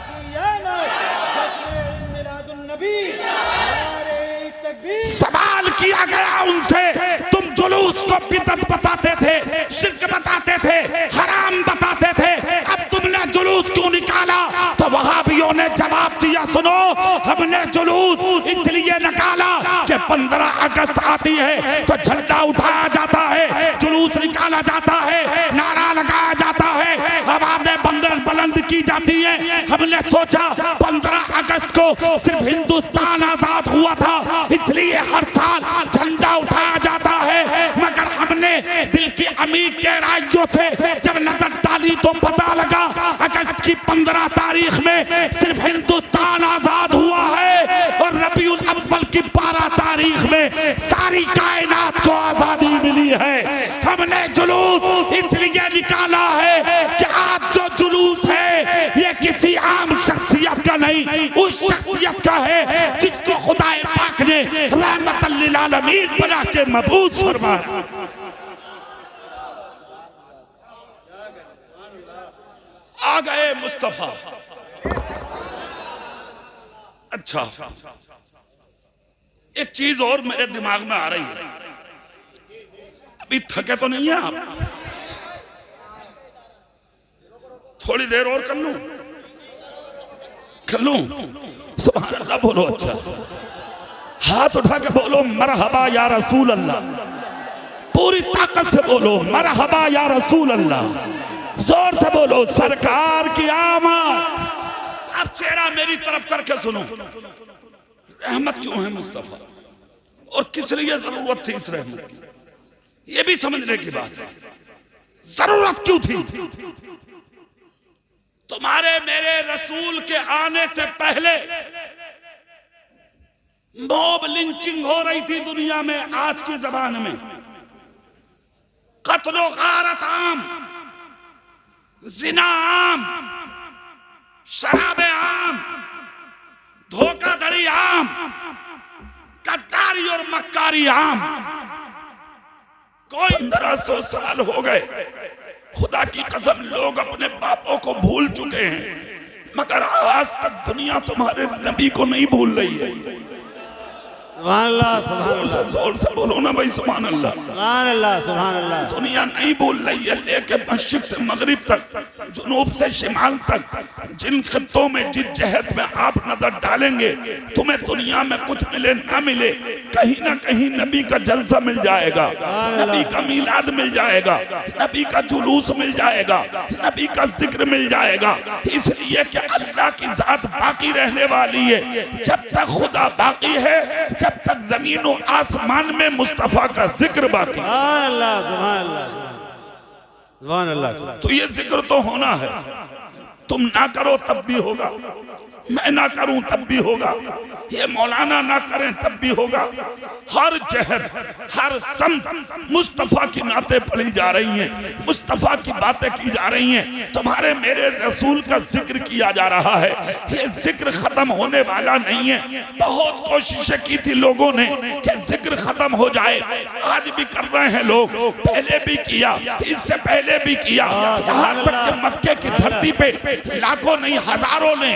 की आमद, जश्न मिलादुन नबी, नारे तकबीर। सवाल किया गया उनसे, तुम जुलूस को बिदअत बताते थे, शिर्क बताते थे, हराम बताते थे, अब तुमने जुलूस क्यों निकाला? तो वहाबियों ने जवाब दिया, सुनो, हमने जुलूस इसलिए निकाला कि 15 अगस्त आती है तो झंडा उठाया जाता है, जुलूस निकाला जाता है, नारा लगाया जाता है, आवाजें बुलंद की जाती है। हमने सोचा 15 अगस्त को सिर्फ हिंदुस्तान आजाद हुआ था, इसलिए हर साल झंडा उठाया जाता है। मगर हमने दिल की अमीर गहराइयों से जब नजर डाली तो पता लगा अगस्त की 15 तारीख में सिर्फ हिंदुस्तान आजाद हुआ है, और रबीउल अव्वल की 12 तारीख में सारी कायनात को आजादी मिली है। हमने जुलूस इसलिए निकाला है कि आज जो जुलूस है ये किसी आम शख्सियत का नहीं, उस शख्सियत का है जिसको खुदा पाक ने रहमतल लिल आलमीन बना के मबूस फरमाया। आ गए मुस्तफा। अच्छा, एक चीज और मेरे दिमाग में आ रही है, अभी थके तो नहीं है आप? थोड़ी देर और कर लूं? सुभान अल्लाह बोलो। अच्छा, हाथ उठा के बोलो मरहबा या रसूल अल्लाह, पूरी ताकत से बोलो मरहबा या रसूल अल्लाह, जोर से बोलो सरकार की आमद। अब चेहरा मेरी तरफ करके सुनो, रहमत क्यों है मुस्तफा और किस लिए जरूरत थी इस रहमत की, ये भी समझने की बात है। जरूरत क्यों थी? तुम्हारे मेरे रसूल के आने से पहले मॉब लिंचिंग हो रही थी दुनिया में। आज की जबान में कत्लो गारत आम, जिना आम, शराबे आम, धोखाधड़ी आम, गद्दारी और मक्कारी आम। कोई 1500 साल हो गए, खुदा की कसम लोग अपने पापों को भूल चुके हैं, मगर आज तक दुनिया तुम्हारे नबी को नहीं भूल रही है। जोर से बोलो ना भाई, सुभान अल्लाह, सुभान अल्लाह, सुभान अल्लाह। दुनिया नहीं भूल रही है, लेके मशरिक से मगरिब तक जुनूब से शिमाल तक जिन खित्तों में जिस जहत में आप नजर डालेंगे तुम्हें दुनिया में कुछ मिले ना मिले कहीं ना कहीं नबी का जलसा मिल जाएगा, नबी का मीलाद मिल जाएगा, नबी का जुलूस मिल जाएगा, नबी का जिक्र मिल जाएगा। इसलिए कि अल्लाह की जात बाकी रहने वाली है। जब तक खुदा बाकी है, जब तक जमीन और आसमान में मुस्तफा का जिक्र बाकी। तो ये जिक्र तो होना है। तुम ना करो तब भी होगा, मैं ना करूं तब भी होगा, ये मौलाना ना करें तब भी होगा। हर जहद हर सम मुस्तफा की नाते पढ़ी जा रही हैं, मुस्तफा की बातें की जा रही हैं, तुम्हारे मेरे रसूल का जिक्र किया जा रहा है। ये जिक्र खत्म होने वाला नहीं है। बहुत कोशिशें की थी लोगों ने कि जिक्र खत्म हो जाए, आज भी कर रहे हैं लोग, पहले भी किया, इससे पहले भी किया। यहाँ तक कि मक्के की धरती पे लाखों नहीं हजारों ने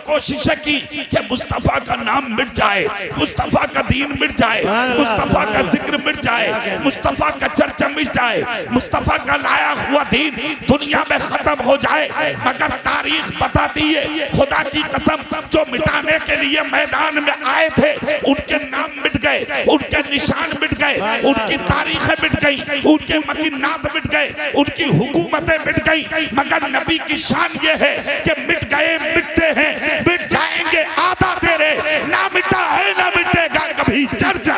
कोशिशें की कि मुस्तफा का नाम मिट जाए, मुस्तफा का दीन मिट जाए, मुस्तफा का जिक्र मिट जाए, मुस्तफा का चर्चा मिट जाए, मुस्तफा का लाया हुआ दीन दुनिया में खत्म हो जाए। मगर तारीख बताती है, खुदा की कसम, जो मिटाने के लिए मैदान में आए थे उनके नाम मिट गए, उनके निशान मिट गए, उनकी तारीखें मिट गई, उनके मकीनात मिट गए, उनकी हुकूमतें मिट गई। मगर नबी की शान ये है कि मिट गए मिटते हैं, मिट जाएंगे आधा तेरे, ना मिटा है ना मिटेगा कभी। चर्चा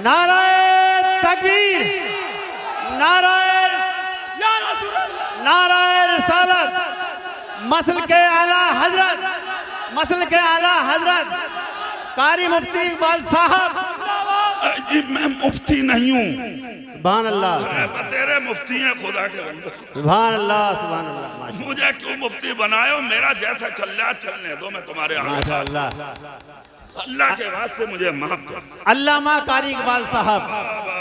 नाराए तकबीर, नाराए नाराए रिसालत, मसल के आला हजरत, मसल के आला हजरत कारी मुफ्ती इकबाल साहब। जी मैं मुफ्ती नहीं हूँ, सुभान अल्लाह, तेरे मुफ्ती हैं खुदा के बंदे। सुभान अल्लाह, सुभान अल्लाह। मुझे क्यों मुफ्ती बनाए? मेरा जैसा चल रहा चलने दो, मैं तुम्हारे माशाअल्लाह। अल्लाह के वास्ते मुझे माफ कर। अल्लामा कारी इकबाल साहब,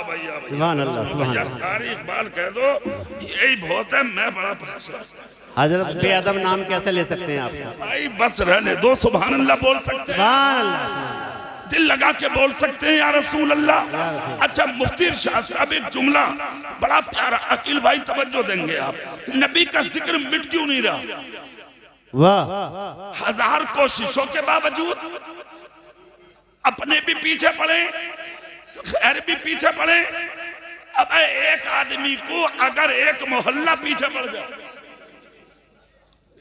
भैया सुभान अल्लाह, सुभान अल्लाह। कारी इकबाल कह दो, यही बहुत है। मैं बड़ा परेशान। हजरत बेअदब नाम कैसे ले सकते हैं आप? भाई बस रहने दो। सुभान अल्लाह बोल सकते हैं, सुभान अल्लाह, दिल लगा के बोल सकते हैं या रसूल अल्लाह। अच्छा मुफ्ती इरशाद साहब एक जुमला बड़ा प्यारा, अकील भाई तवज्जो देंगे आप। नबी का जिक्र मिट क्यों नहीं रहा? वाह, हजार कोशिशों के बावजूद अपने भी पीछे पड़े, खैर भी पीछे पड़े। अब एक आदमी को अगर एक मोहल्ला पीछे पड़ जाए,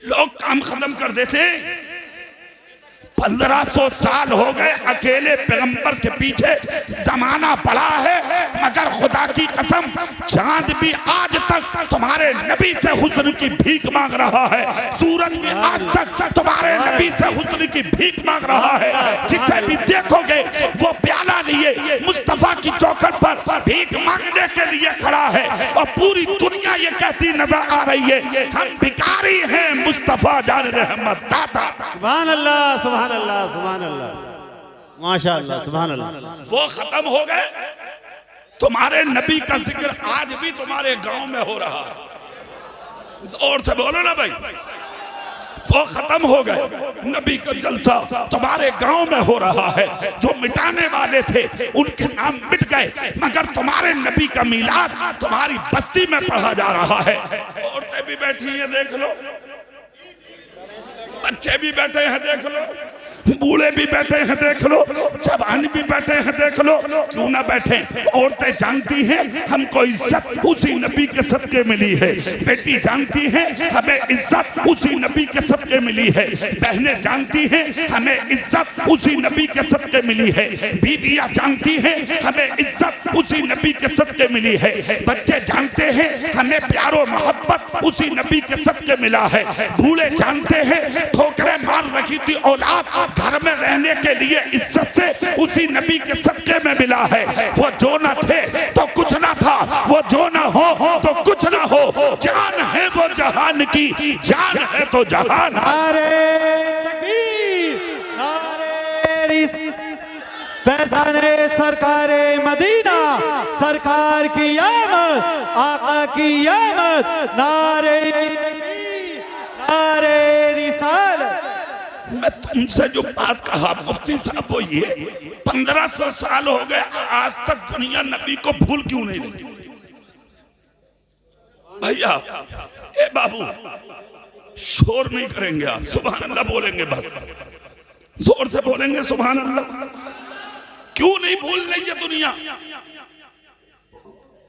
लोग काम खत्म कर देते। 1500 साल हो गए अकेले पैगंबर के पीछे जमाना पड़ा है, मगर खुदा की कसम चांद भी आज तक तुम्हारे नबी से हुस्न की भीख मांग रहा है, सूरज भी आज तक तुम्हारे नबी से हुस्न की भीख मांग रहा है। जिसे भी देखोगे वो प्याला लिए मुस्तफा की चौखट पर भीख मांगने के लिए खड़ा है, और पूरी दुनिया ये कहती नजर आ रही है हम भिखारी हैं, मुस्तफा जान रहमत दाता। सुभान अल्लाह, सुभान अल्लाह, सुभान अल्लाह, माशाअल्लाह, सुभान अल्लाह। वो खत्म हो गए। तुम्हारे नबी का जिक्र आज भी तुम्हारे गांव में हो रहा है। और से बोलो ना भाई, वो खत्म हो गए। नबी का जलसा तुम्हारे गांव में हो रहा है। जो मिटाने वाले थे उनके नाम मिट गए, मगर तुम्हारे नबी का मीलाद तुम्हारी बस्ती में पढ़ा जा रहा है। औरतें भी बैठी हैं देख लो, बच्चे भी बैठे हैं देख लो, बूढ़े भी बैठे हैं देख लो, जवान भी बैठे हैं देख लो। क्यों ना बैठे? औरतें जानती हैं हमको इज्जत उसी नबी के सदके मिली है, बेटी जानती है हमें इज्जत उसी नबी के सदके मिली है, बहनें जानती हैं हमें इज्जत उसी नबी के सदके मिली है, बीवियां जानती हैं हमें इज्जत उसी नबी के सदके मिली है, बच्चे जानते हैं हमें प्यारो मोहब्बत उसी नबी के सदके मिला है, बूढ़े जानते हैं ठोकरें मार रखी थी औलाद घर में रहने के लिए इज्जत से उसी नबी के सदके में मिला है। वो जो न थे तो कुछ ना था, वो जो ना हो तो कुछ ना हो, जान है वो जहान की, जान है तो जहान। नारे तकबीर, नारे फैज़ाने सरकारे मदीना, सरकार की आमद, आका की आमद, नारे तकबीर, नारे रिसालत। मैं तुमसे जो बात कहा मुफ्ती साहब वो ये 1500 साल हो गए, आज तक दुनिया नबी को भूल क्यों नहीं रही? भैया ए बाबू, शोर नहीं करेंगे आप, सुभान अल्लाह बोलेंगे, बस जोर से बोलेंगे सुभान अल्लाह। क्यों नहीं भूल रही है दुनिया?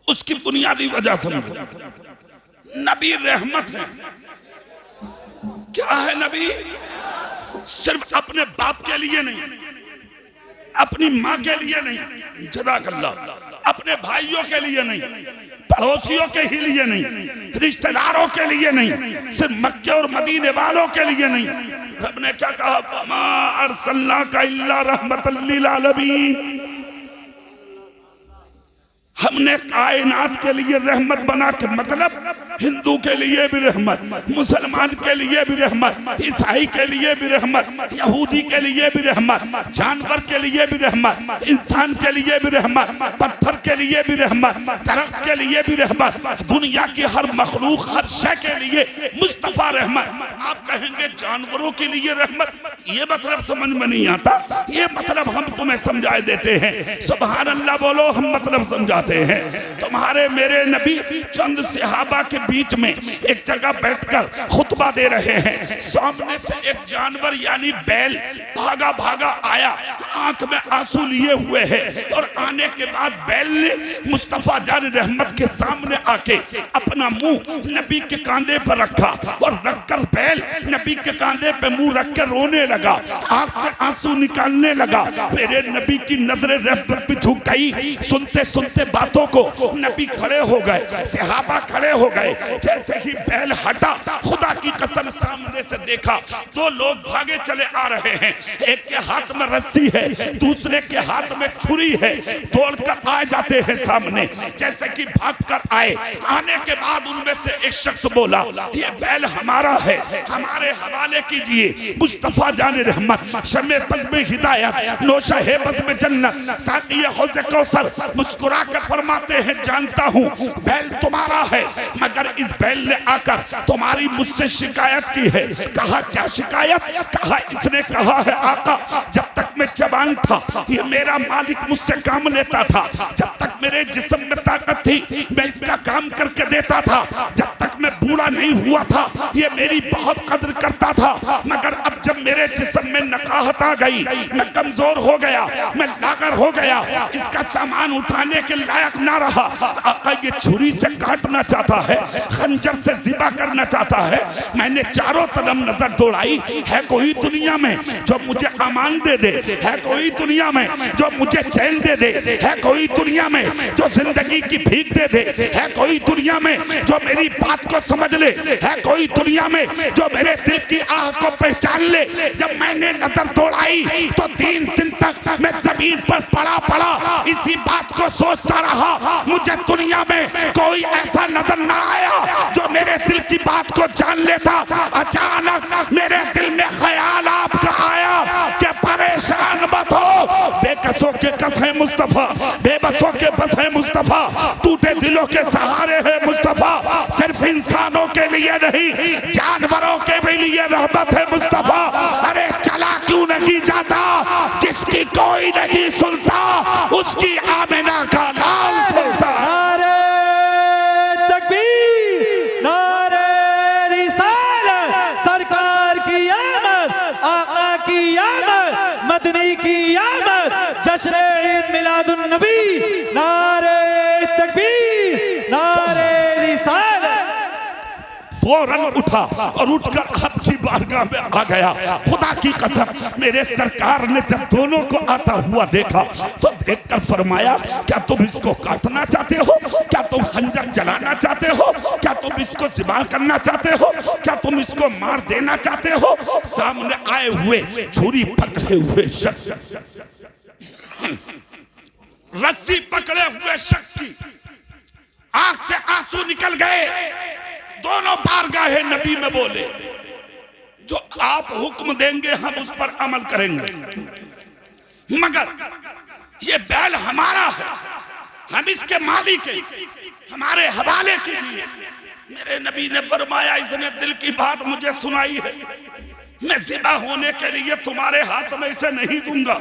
उसकी बुनियादी वजह समझो। नबी रहमत है। क्या है नबी? सिर्फ अपने बाप के लिए नहीं, अपनी माँ के लिए नहीं, जज़ाकल्लाह, अपने भाइयों के लिए नहीं, पड़ोसियों के ही लिए नहीं, रिश्तेदारों के लिए नहीं, सिर्फ मक्के और मदीने वालों के लिए नहीं। रब ने क्या कहा? मा अरसलनाका इल्ला रहमतल लिल आलमीन। हमने कायनात के लिए रहमत बना के, मतलब हिंदू के लिए भी रहमत, मुसलमान के लिए भी रहमत, ईसाई के लिए भी रहमत, यहूदी के लिए भी रहमत, जानवर के लिए भी रहमत, इंसान के लिए भी रहमत, पत्थर के लिए भी रहमत, दरख्त के लिए भी रहमत, दुनिया की हर मखलूक, हर शय के लिए मुस्तफा रहमत। आप कहेंगे जानवरों के लिए रहमत, ये मतलब समझ में नहीं आता, ये मतलब हम तुम्हें समझा देते हैं। सुभान अल्लाह बोलो, हम मतलब समझाते हैं। तुम्हारे मेरे नबी चंद सहाबा के बीच में एक जगह बैठकर खुतबा दे रहे हैं। सामने से एक जानवर यानी बैल भागा भागा आया, आंख में आंसू लिए हुए है, और आने के बाद बैल ने मुस्तफा जान रहमत के सामने आके अपना मुंह नबी के कांधे पर रखा, और रखकर बैल नबी के कांधे पे मुंह रखकर रोने लगा, आंख से आंसू निकालने लगा। मेरे नबी की नजरें रहमत पे झुक गई। सुनते सुनते बातों को नबी खड़े हो गए, सहाबा खड़े हो गए। जैसे ही बैल हटा, खुदा की कसम सामने से देखा दो लोग भागे चले आ रहे हैं। एक के हाथ में रस्सी है, दूसरे के हाथ में छुरी है। दौड़कर आ जाते हैं सामने, जैसे कि भागकर आए। आने के बाद उनमें से एक शख्स बोला, ये बैल हमारा है, हमारे हवाले कीजिए। मुस्तफा जाने रहमत शमे बज़ में हिदायत, नोशा है बज़ में जन्नत, साक़ी हौज़ कौसर मुस्कुरा कर फरमाते हैं, जानता हूँ बैल तुम्हारा है, मगर इस बैल ने आकर तुम्हारी मुझसे शिकायत की है। कहा क्या शिकायत? कहा इसने कहा है आका, जब तक मैं जवान था ये मेरा मालिक मुझसे काम लेता था, जब तक मेरे जिस्म में ताकत थी मैं इसका काम करके देता था, जब तक मैं बूढ़ा नहीं हुआ था ये मेरी बहुत कदर करता था, मगर अब जब मेरे जिस्म में नकाहत आ गई, मैं कमजोर हो गया, मैं लागर हो गया, इसका सामान उठाने के लायक ना रहा। आका ये छुरी से काटना चाहता है, खंजर से ज़िबा करना चाहता है। मैंने चारों तरफ नजर दौड़ाई, है कोई दुनिया में जो मुझे अमान दे दे, है कोई दुनिया में जो मुझे चैन दे दे, है कोई दुनिया में जो जिंदगी की भीख दे दे, है कोई दुनिया में जो मेरी बात को समझ ले, है कोई दुनिया में जो मेरे दिल की आह को पहचान ले। जब मैंने नजर दौड़ाई तो 3 दिन तक मैं जमीन पर पड़ा इसी बात को सोचता रहा। मुझे दुनिया में कोई ऐसा नजर ना आया जो मेरे दिल की बात को जान लेता। अचानक मेरे दिल में ख्याल आपका आया कि परेशान मत हो, बेकसों के कस है मुस्तफा, बेबसों के बस है मुस्तफा, टूटे दिलों के सहारे है मुस्तफा। सिर्फ इंसानों के लिए नहीं जानवरों के भी लिए रहमत है मुस्तफा। अरे चला क्यों नहीं जाता? जिसकी कोई नहीं सुनता उसकी आमिना का नाम सुनता। नारे तकबीर, नारे रिसालत, सरकार की आमद, आका की आमद, मदनी की आमद, जश्न ईद मिलादुन नबी। नारे तकबीर, नारे रिसालत। फौरन उठा और उठकर आपकी बारगाह में आ गया। खुदा की कसम मेरे सरकार ने जब दोनों को आता हुआ देखा तो देखकर फरमाया, क्या तुम इसको काटना चाहते हो? क्या तुम खंजर चलाना चाहते हो? क्या तुम इसको ज़िबा करना चाहते हो? क्या तुम इसको मार देना चाहते हो? सामने आए हुए छुरी पकड़े हुए शख्स, रस्सी पकड़े हुए शख्स की आंख से आंसू निकल गए। दोनों बारगाहे नबी में बोले, जो आप हुक्म देंगे हम उस पर अमल करेंगे, मगर ये बैल हमारा है, हम इसके मालिक हैं, हमारे हवाले कीजिए। मेरे नबी ने फरमाया, इसने दिल की बात मुझे सुनाई है, मैं ज़िबा होने के लिए तुम्हारे हाथ में इसे नहीं दूंगा,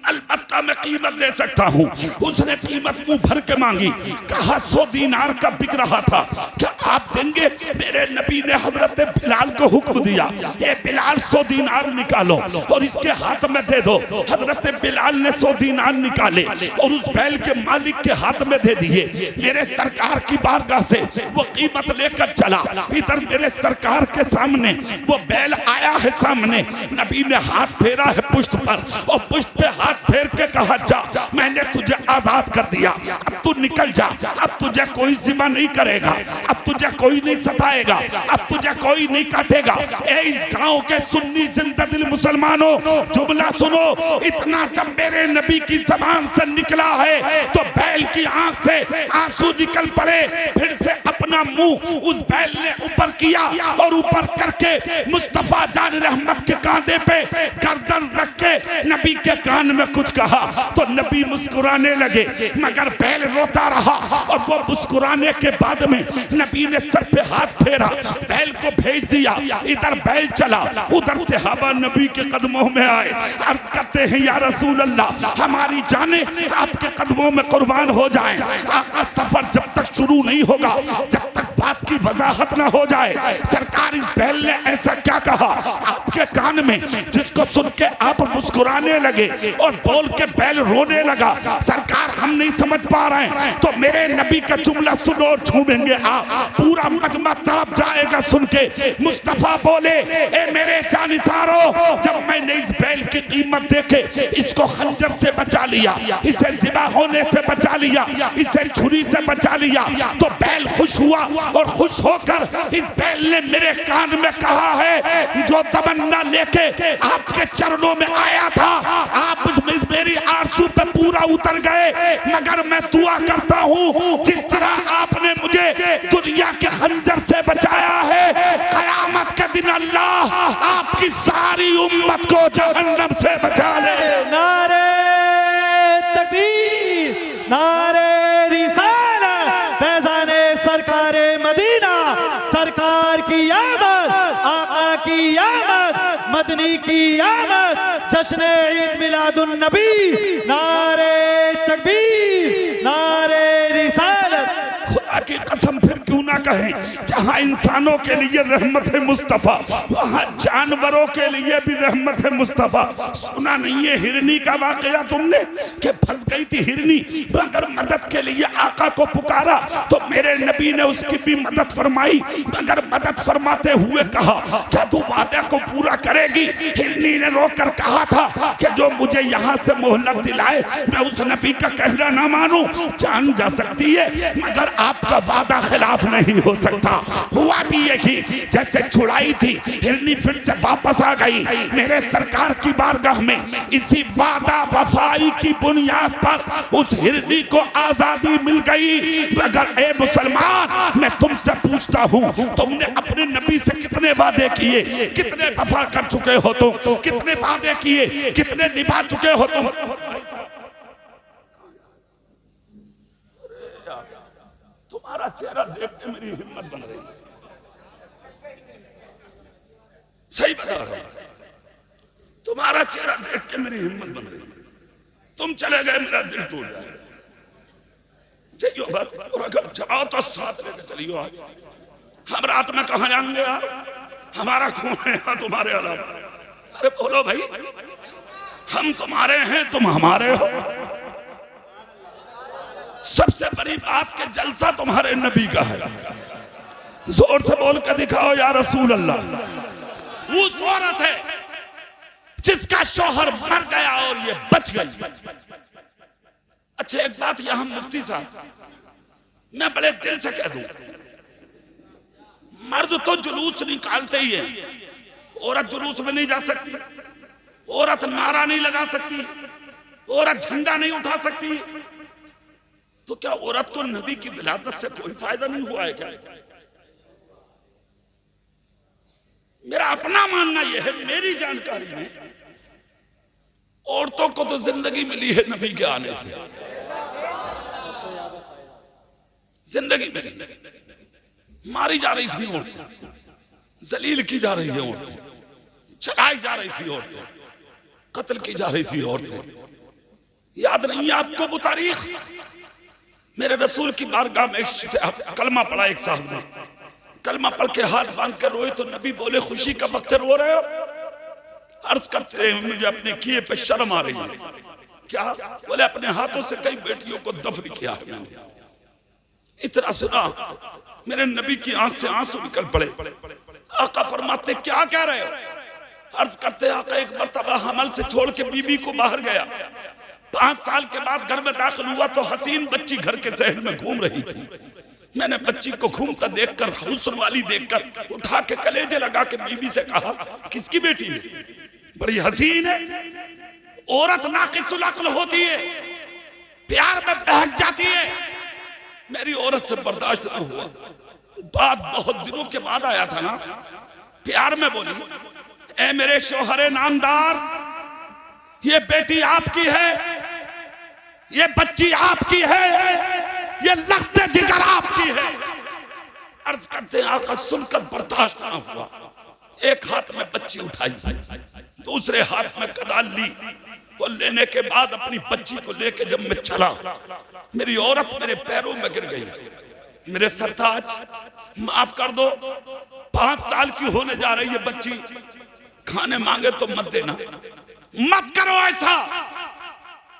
अलबत्ता मैं कीमत दे सकता हूँ। उसने कीमत मुंह भर के मांगी। कहा 100 दीनार का बिक रहा था, क्या आप देंगे? मेरे नबी ने हजरत बिलाल को हुक्म दिया, ये बिलाल 100 दीनार निकालो और इसके हाथ में दे दो। हजरत बिलाल ने 100 दीनार निकाले और उस बैल के मालिक के हाथ में दे दिए। मेरे सरकार की बारगाह से वो कीमत लेकर चला। इधर मेरे सरकार के सामने वो बैल आया है सामने। नबी ने हाथ फेरा है पुश्त पर और पुश्त पे हाथ फेर के कहा, जा, मैंने तुझे आजाद कर दिया, अब तू निकल जा। अब तुझे कोई ज़िबा नहीं करेगा, अब तुझे कोई नहीं सताएगा, अब तुझे कोई नहीं काटेगा। ए इस गांव के सुन्नी जिंदा दिल मुसलमानों, जुमला सुनो। इतना जब मेरे नबी की ज़बान से निकला है तो बैल की आंख से आंसू निकल पड़े। फिर से अपना मुंह उस बैल ने ऊपर किया और ऊपर करके मुस्तफा जान रहमत के कांधे पे गर्दन रख के नबी के कान में कुछ कहा तो नबी मुस्कुराने लगे, मगर बैल रोता रहा। और वो मुस्कुराने के बाद में नबी ने सर पे हाथ फेरा, बैल को भेज दिया। इधर बैल चला, उधर से सहाबा नबी के कदमों में आए, अर्ज करते हैं, या रसूल अल्लाह, हमारी जाने आपके कदमों में कुर्बान हो जाए। आका, सफर जब तक शुरू नहीं होगा, जब तक बात की वजाहत ना हो जाए। सरकार, इस बैल ने ऐसा क्या कहा आपके कान में जिसको सुन के आप मुस्कुराने लगे और बोल के बैल रोने लगा? सरकार, हम नहीं समझ पा रहे हैं। तो मेरे नबी का जुमला सुनो और झूमेंगे आप, पूरा मजमा तड़प जाएगा सुन के। मुस्तफा बोले, ए मेरे जानिसारो, जब मैंने इस बैल की कीमत देखे, इसको खंजर से बचा लिया, इसे ज़िबा होने से बचा लिया, इसे छुरी से बचा लिया, तो बैल खुश हुआ और खुश होकर इस बैल ने मेरे कान में कहा है, जो तमन्ना लेके आपके चरणों में आया था, आप मेरी आरज़ू पे पूरा उतर गए। मगर मैं दुआ करता हूँ, जिस तरह आपने मुझे दुनिया के खंजर से बचाया है, कयामत के दिन अल्लाह आपकी सारी उम्मत को जहन्नम से बचा ले। नारे तकबीर, नारे रिसालत, फैज़ाने सरकारे मदीना, सरकार की आमद, आका की आमद, मदनी की आमद, जश्न ईद मिलादुन नबी। नारे तकबीर, नारे रिसालत। खुदा की कसम, फिर क्यों ना कहें, जहाँ इंसानों के लिए रहमत है मुस्तफ़ा, वहाँ जानवरों के लिए भी रहमत है मुस्तफ़ा। सुना नहीं है हिरनी का वाकया तुमने, कि फंस गई थी हिरनी, मगर मदद के लिए आका को पुकारा तो मेरे नबी ने उसकी भी मदद फरमाई। मगर मदद फरमाते हुए कहा, क्या तू वादे को पूरा करेगी? हिरनी ने रोकर कहा था कि जो मुझे यहाँ से मोहलत दिलाए, मैं उस नबी का कहना ना मानूं। जान जा सकती है, मगर आपका वादा खिलाफ नहीं हो सकता। हुआ भी यही, जैसे छुड़ाई थी हिरनी फिर से वापस आ गई मेरे सरकार की बारगाह में। इसी वादा वफाई की बुनियाद पर उस हिरनी को आजादी मिल गई। मगर ए मुसलमान, मैं तुमसे पूछता हूँ, तुमने अपने नबी से कितने वादे किए, कितने वफा कर चुके हो तुम, कितने वादे किए, कितने निभा चुके हो तुम? तुम्हारा चेहरा देख के मेरी हिम्मत बन रही है, सही बता रहा हूं, तुम्हारा चेहरा देख के मेरी हिम्मत बन रही है। तुम चले गए, मेरा दिल टूट जाएगा। जाइयो बस, और अगर जाओ तो साथ लेकर चलियो। आज हम रात में कहाँ जाएंगे यार? हमारा खून है यहाँ तुम्हारे अलावा। अरे बोलो भाई, हम तुम्हारे हैं, तुम हमारे हो। सबसे बड़ी बात के जलसा तुम्हारे नबी का है। जोर से बोल कर दिखाओ, या रसूल अल्लाह। वो औरत है जिसका शौहर मर गया और ये बच गई। अच्छा, एक बात यहां मुफ्ती साहब, मैं बड़े दिल से कह दूं, मर्द तो जुलूस निकालते ही है, औरत जुलूस में नहीं जा सकती, औरत नारा नहीं लगा सकती, औरत झंडा नहीं उठा सकती। तो क्या औरत को नबी की विलादत से कोई फायदा नहीं हुआ है क्या? मेरा अपना मानना यह है, मेरी जानकारी में औरतों को तो जिंदगी मिली है नबी के आने से। जिंदगी में मारी जा रही थी औरतें, जलील की जा रही है औरतें, चलाई जा रही थी औरतें, कत्ल की जा रही थी औरतें। याद नहीं है आपको वो तारीख? मेरे रसूल की बारगाह में कलमा पढ़ा एक साहब ने, कलमा पढ़ के हाथ बांध कर रोए तो नबी बोले खुशी का वक्त रो रहे हो? अर्ज करते हैं मुझे अपने किए पे शर्म आ रही है। क्या? बोले अपने हाथों से कई बेटियों को दफन किया है मैंने। इतना सुना मेरे नबी की आंख से आंसू निकल पड़े। आका फरमाते क्या कह रहे हो? अर्ज करते आका एक मर्तबा हमल से छोड़ के बीबी को बाहर गया, 5 साल के बाद घर में दाखिल हुआ तो हसीन बच्ची घर के सहन में घूम रही थी। मैंने बच्ची को घूमता देखकर, हुस्न वाली देखकर उठा के कलेजे लगा के बीबी से कहा किसकी बेटी है? बड़ी हसीन है। औरत नाकिसुल अक्ल होती है, प्यार में बहक जाती है। मेरी औरत से बर्दाश्त न हुआ। बात बहुत दिनों के बाद आया था ना, प्यार में बोली ए मेरे शोहरे नामदार, ये बेटी आपकी है, ये बच्ची आपकी है, ये लख्ते जिगर आपकी है। अर्ज करते हैं आका सुनकर बर्दाश्त न हुआ। एक हाथ में बच्ची उठाई, दूसरे हाथ में कदाल ली और लेने के बाद अपनी बच्ची को लेके जब मैं चला, मेरी औरत मेरे पैरों में गिर गई। मेरे सरताज माफ कर दो, 5 साल की होने जा रही है बच्ची, खाने मांगे तो मत देना, मत करो ऐसा।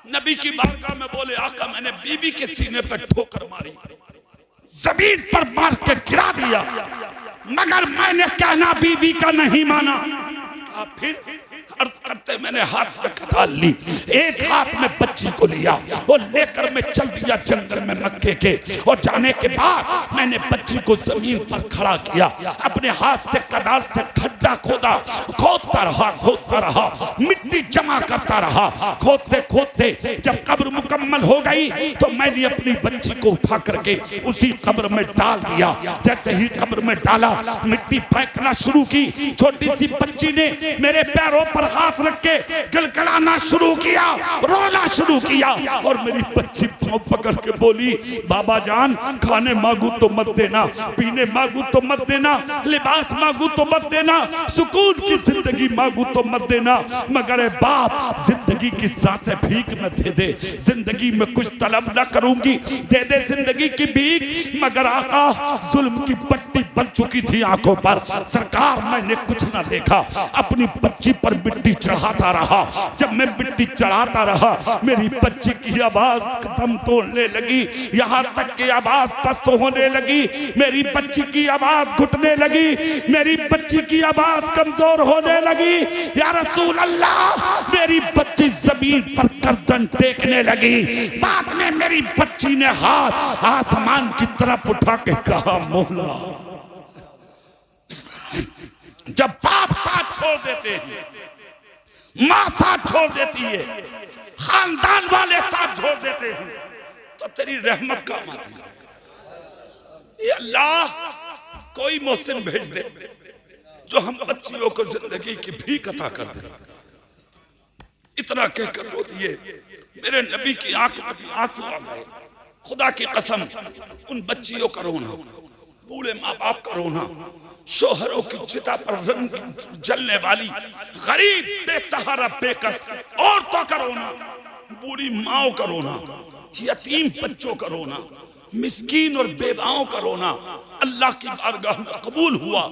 नबी की बारगाह में बोले आका मैंने बीवी के सीने पर ठोकर मारी, जमीन पर मार के गिरा दिया, मगर मैंने कहना बीवी का नहीं माना। फिर अर्ज करते मैंने हाथ में कताल ली, एक हाथ में बच्ची को लिया और लेकर मैं चल दिया जंगल में मक्के के। और जाने के बाद मैंने बच्ची को जमीन पर खड़ा किया, अपने हाथ से कदाल से खड्डा खोदा, खोदता रहा, मिट्टी जमा करता रहा। खोदते खोदते जब कब्र मुकम्मल हो गई तो मैंने अपनी बच्ची को उठा करके उसी कब्र में डाल दिया। जैसे ही कब्र में डाला, मिट्टी फेंकना शुरू की। छोटी सी बच्ची ने मेरे पैरों पर हाथ रख के गिड़गिड़ाना शुरू किया, रोना शुरू किया और मेरी बच्ची पांव पकड़ के बोली बाबा जान खाने मांगू तो मत देना, पीने मांगू तो मत देना, लिबास मांगू तो मत देना, सुकून की जिंदगी मांगू तो मत देना, मगर बाप जिंदगी की सांसें भीख में दे दे, जिंदगी में कुछ तलब न करूंगी, दे दे जिंदगी की भीख। मगर आका जुल्म की पट्टी बन चुकी थी आंखों पर। सरकार मैंने कुछ ना देखा, अपनी बच्ची पर मिट्टी चढ़ाता रहा। जब मैं मिट्टी चढ़ाता रहा मेरी बच्ची की आवाज दम तोड़ने लगी, यहाँ तक कि आवाज पस्त होने लगी, मेरी बच्ची की आवाज घुटने लगी, मेरी बच्ची की आवाज कमजोर होने लगी। या रसूल अल्लाह मेरी बच्ची जमीन पर गर्दन टेकने लगी। बाद में मेरी बच्ची ने हाथ आसमान की तरफ उठा के कहा मौला। जब बाप साथ छोड़ देते हैं, माँ साथ छोड़ देती है, खानदान वाले साथ छोड़ देते हैं, तो तेरी रहमत काम आती है। ये अल्लाह कोई मोहसिन भेज दे जो हम बच्चियों को जिंदगी की भीख अता कर दे। इतना कहकर रो दिए। मेरे नबी की आंख में आंसू आ गए। खुदा की कसम उन बच्चियों का रोना, बूढ़े माँ बाप का रोना, शोहरों की चिता पर रंग जलने वाली गरीब बेसहारा बेकस औरतों का रोना, बूढ़ी माओ का रोना, यतीम बच्चों का रोना, मिस्कीन और बेवाओं का रोना अल्लाह की बारगाह में कबूल हुआ।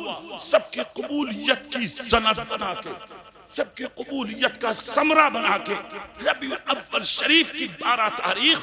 सबकी कबूलियत की सनद बना के, सबकी कबूलियत का समरा बना के रबीउल अव्वल शरीफ की 12 तारीख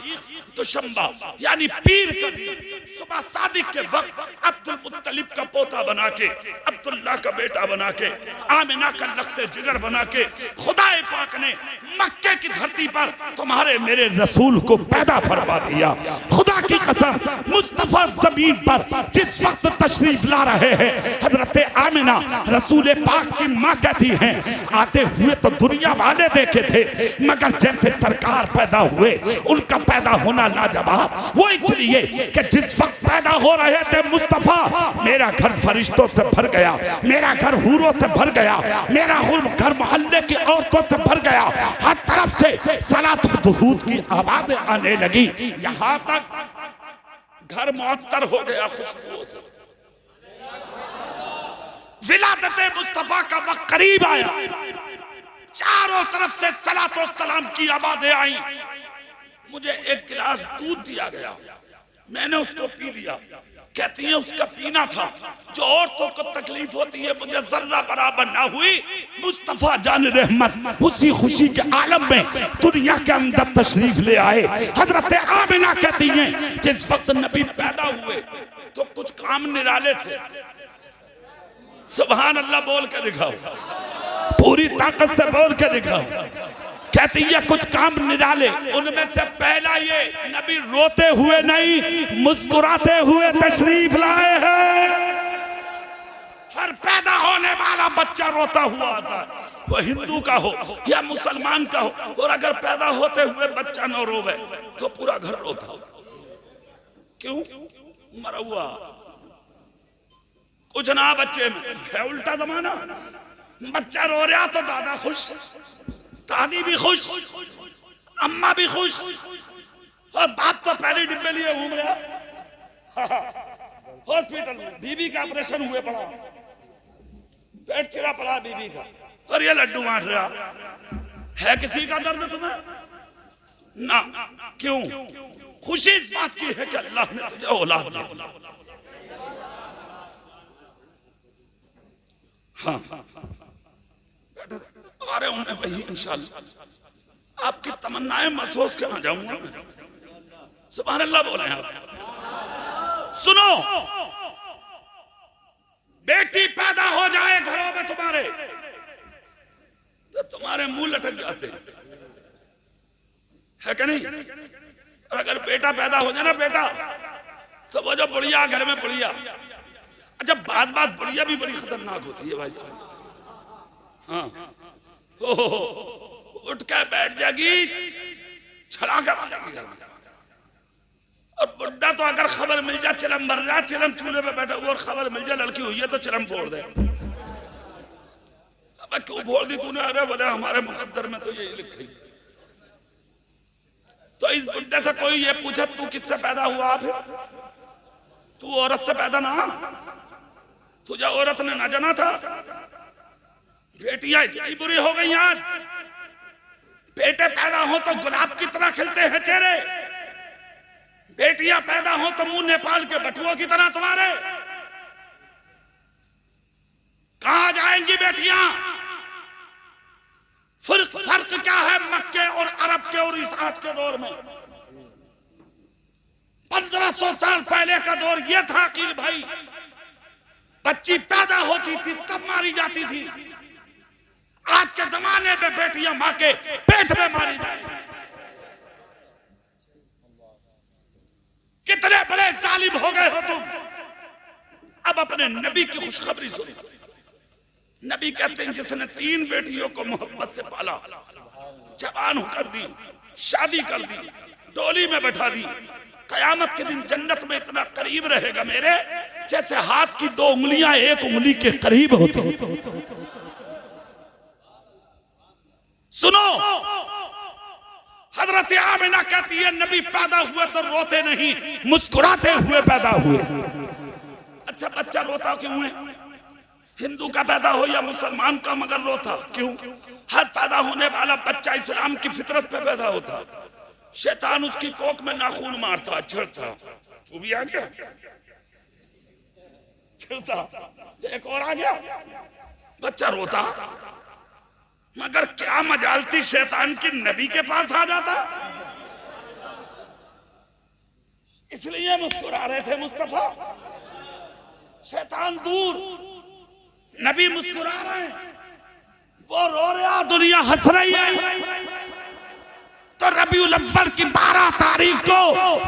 दुशंबा यानी पीर का दिन सुबह सादिक के वक्त अब्दुल मुत्तलिब का पोता बना के, अब्दुल्ला का बेटा बना के, आमिना का लख्ते जिगर बना के खुदाए पाक ने मक्के की धरती पर तुम्हारे मेरे रसूल को पैदा फरमा दिया। खुदा की कसम मुस्तफा जमीन पर जिस वक्त तशरीफ ला रहे हैं, हजरत आमिना रसूल पाक की माँ कहती हैं आते हुए तो दुनिया वाले देखे थे, मगर जैसे सरकार पैदा हुए उनका पैदा होना लाजवाब। वो इसलिए कि जिस वक्त पैदा हो रहे थे मुस्तफा, मेरा घर फरिश्तों से भर गया, मेरा घर हूरों से भर गया, मेरा घर मोहल्ले की औरतों से भर गया, हर तरफ से सलात दुरूद की आवाजें आने लगी, यहाँ तक घर मुअत्तर हो गया खुशबुओं से। विलादत मुस्तफा का वक्त करीब आया, चारों तरफ से सलातो सलाम की आवाजें आई। मुझे एक गिलास दूध दिया गया, मैंने उसको पी लिया। कहती है उसका पीना था जो औरतों को तकलीफ होती है, मुझे जर्रा बराबर ना हुई। मुस्तफा जान रहमत उसी खुशी के आलम में दुनिया के अंदर तशरीफ ले आए। हजरत आमिना कहती हैं जिस वक्त नबी पैदा हुए तो कुछ काम निराले थे। सुभान अल्लाह बोल के दिखाओ, पूरी ताकत से बोल के दिखाओ। कहती है कुछ काम निराले, उनमें से पहला ये नबी रोते हुए नहीं मुस्कुराते हुए तशरीफ लाए हैं। हर पैदा होने वाला बच्चा रोता हुआ आता है, वो हिंदू का हो या मुसलमान का हो, और अगर पैदा होते हुए बच्चा न रोवे तो पूरा घर रोता हो। क्यों? मरा हुआ कुछ ना बच्चे में है, उल्टा जमाना। बच्चा रो रहा तो दादा खुश, दादी भी खुश, अम्मा भी खुश, और बाप तो पहले डिब्बे लिए घूम रहा। हॉस्पिटल में बीबी का ऑपरेशन हुए पड़ा, पेट चिरा पड़ा बीबी का, और ये लड्डू बांट रहा है। किसी का दर्द तुम्हें ना? क्यों? खुशी इस बात की है कि अल्लाह ने तुझे औलाद दी। हाँ अरे उन्हें वही इंशाअल्लाह आपकी तमन्नाएं महसूस करना जाऊंगा मैं। सुभान अल्लाह बोले आप। सुनो, बेटी पैदा हो जाए घरों में तुम्हारे तो तुम्हारे मुंह लटक जाते है कि नहीं? और अगर बेटा पैदा हो जाए ना बेटा, तो वो जो बुढ़िया घर में बुढ़िया, अच्छा बात बुढ़िया भी बड़ी खतरनाक होती है भाई साहब। हाँ उठ के बैठ जाएगी, छड़ा कर और बुड्ढा तो अगर खबर मिल जाए चिलम मर रहा, चिलम चूल्हे पे बैठा हुआ और खबर मिल जाए लड़की हुई है तो चिलम फोड़ दे। अब क्यों फोड़ दी तूने? अरे बोले हमारे मुकद्दर में तो यही लिखी। तो इस बुड्ढे से कोई ये पूछा तू किससे पैदा हुआ? फिर तू औरत से पैदा ना, तुझे औरत ने ना जाना था। बेटियां इतनी बुरी हो गई आज, बेटे पैदा हो तो गुलाब की तरह खिलते हैं चेहरे, बेटियां पैदा हो तो मुंह नेपाल के बटुओं की तरह तुम्हारे। कहां जाएंगी बेटियां? फर्क क्या है मक्के और अरब के और इस आज के दौर में? 1500 साल पहले का दौर यह था कि भाई बच्ची पैदा होती थी तब मारी जाती थी। आज के जमाने में बेटियां मां के पेट में मारी जाएंगी। कितने बड़े जालिम हो गए हो तुम। अब अपने नबी की खुशखबरी सुनो। नबी कहते हैं जिसने 3 बेटियों को मोहब्बत से पाला, जवान कर दी, शादी कर दी, डोली में बैठा दी, कयामत के दिन जन्नत में इतना करीब रहेगा मेरे, जैसे हाथ की 2 उंगलियां 1 उंगली के करीब होती। सुनो, हजरत आमिना कहती है नबी पैदा हुए तो रोते नहीं मुस्कुराते हुए पैदा हुए। अच्छा बच्चा रोता क्यों है? हिंदू का पैदा हो या मुसलमान का, मगर रोता क्यों? हर पैदा होने वाला बच्चा इस्लाम की फितरत पे पैदा होता। शैतान उसकी कोख में नाखून मारता, छेड़ता, वो भी आ गया छेड़ता, एक और आ गया, बच्चा रोता। मगर क्या मजालती शैतान की नबी के पास आ जाता, इसलिए मुस्कुरा रहे थे मुस्तफा। शैतान दूर, नबी मुस्कुरा रहे हैं, वो रो रहा, दुनिया हंस रही है। तो रबीउल अव्वल की 12 तारीख को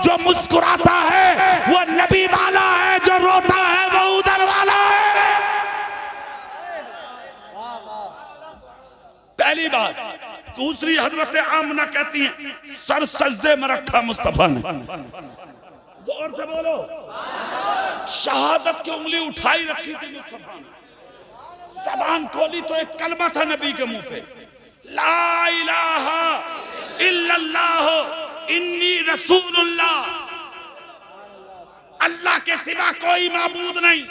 जो मुस्कुराता है वो नबी वाला है, जो रोता है वो उधर वाला है। पहली बात। दूसरी, हजरत आमना कहती है सर सजदे में रखा मुस्तफा ने, जोर से बोलो, शहादत की उंगली उठाई रखी थी मुस्तफा ने, ज़बान खोली तो एक कलमा था नबी के मुंह पे, ला इलाहा इल्लल्लाह इन्नी रसूलुल्लाह, अल्लाह के सिवा कोई माबूद नहीं,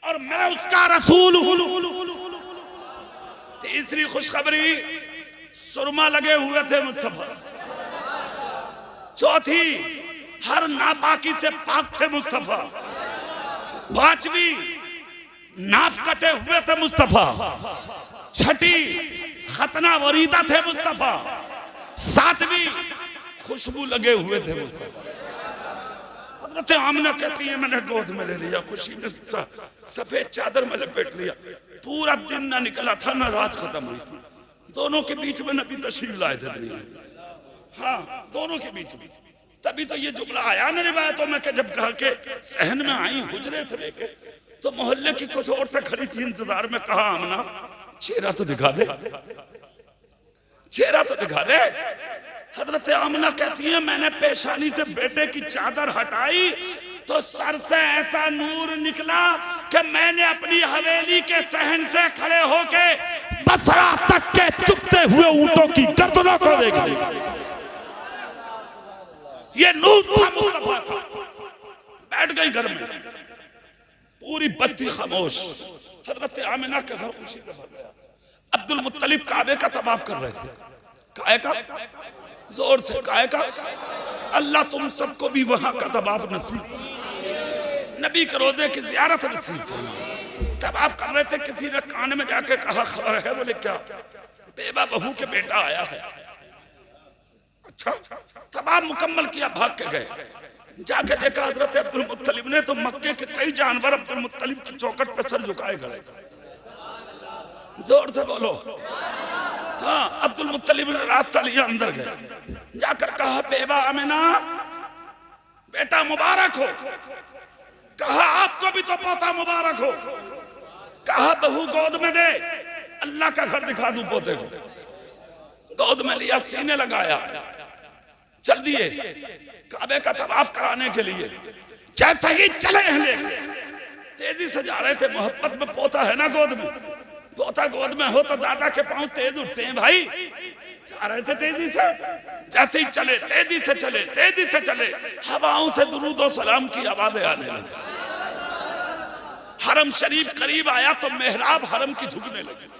और मैं उसका रसूल हूं। तीसरी खुशखबरी, सुरमा लगे हुए थे मुस्तफा। चौथी, हर नापाकी से पाक थे मुस्तफा। पांचवी, नाप कटे हुए थे मुस्तफा। छठी, खतना वरीदा थे मुस्तफा। सातवीं, खुशबू लगे हुए थे मुस्तफा। हज़रत आमिना कहती है मैंने गोद में ले लिया, खुशी में सफेद चादर में लपेट लिया। पूरा दिन ना निकला था ना रात खत्म हुई थी। दोनों के बीच में नबी तशरीफ लाए थे दुनिया में। हाँ, दोनों के बीच में। तभी तो ये जुमला आया ना रिवायतों में कि जब कहा के सहन में आई हुजरे से लेके तो मोहल्ले की कुछ औरतें खड़ी थी इंतजार में। कहा आमना चेहरा तो दिखा दे, चेहरा तो दिखा दे। हजरत आमना कहती है मैंने पेशानी से बेटे की चादर हटाई तो सर से ऐसा नूर निकला कि मैंने अपनी हवेली के सहन से खड़े होके बसरा तक के चुकते हुए ऊंटों की गर्दनों को देख लिया। ये नूर था मुस्तफा का। बैठ गई घर में, पूरी बस्ती खामोश। हजरत आमिना के घर खुशी से भर गया। अब्दुल मुत्तलिब काबे का तवाफ कर रहे थे। काहे का? जोर से काहे का? अल्लाह तुम सबको भी वहां का तवाफ नसीब, नबी के रोजे की जियारत नसीब फरमाए। तवाफ कर रहे थे, किसी ने कान में जाके कहा खबर है? बोले क्या? बेबा बहू के बेटा आया है। अच्छा, तवाफ मुकम्मल किया, भाग के गए। जाके देखा हजरत अब्दुल मुत्तलिब ने तो मक्के के कई जानवर अब्दुल मुत्तलिब की चौखट पे सर झुकाए खड़े। जोर से बोलो। हाँ, अब्दुल मुत्तलिब ने रास्ता लिया, अंदर गए। जाकर कहा बेबा आमिना बेटा मुबारक हो। कहा आपको भी तो पोता मुबारक हो। कहा बहू गोद में दे, अल्लाह का घर दिखा दूं पोते को। गोद में लिया, सीने लगाया, चल दिए काबे का तवाफ कराने के लिए। जैसे ही चले हैं लेके तेजी से जा रहे थे। मोहब्बत में पोता है ना गोद में, पोता गोद में हो तो दादा के पांव तेज उठते हैं भाई। जा रहे थे तेजी से, जैसे ही चले तेजी से चले, तेजी से चले, हवाओं से दुरूद और सलाम की आवाजें आने लगी। हरम शरीफ करीब आया तो मेहराब हरम की झुकने लगी।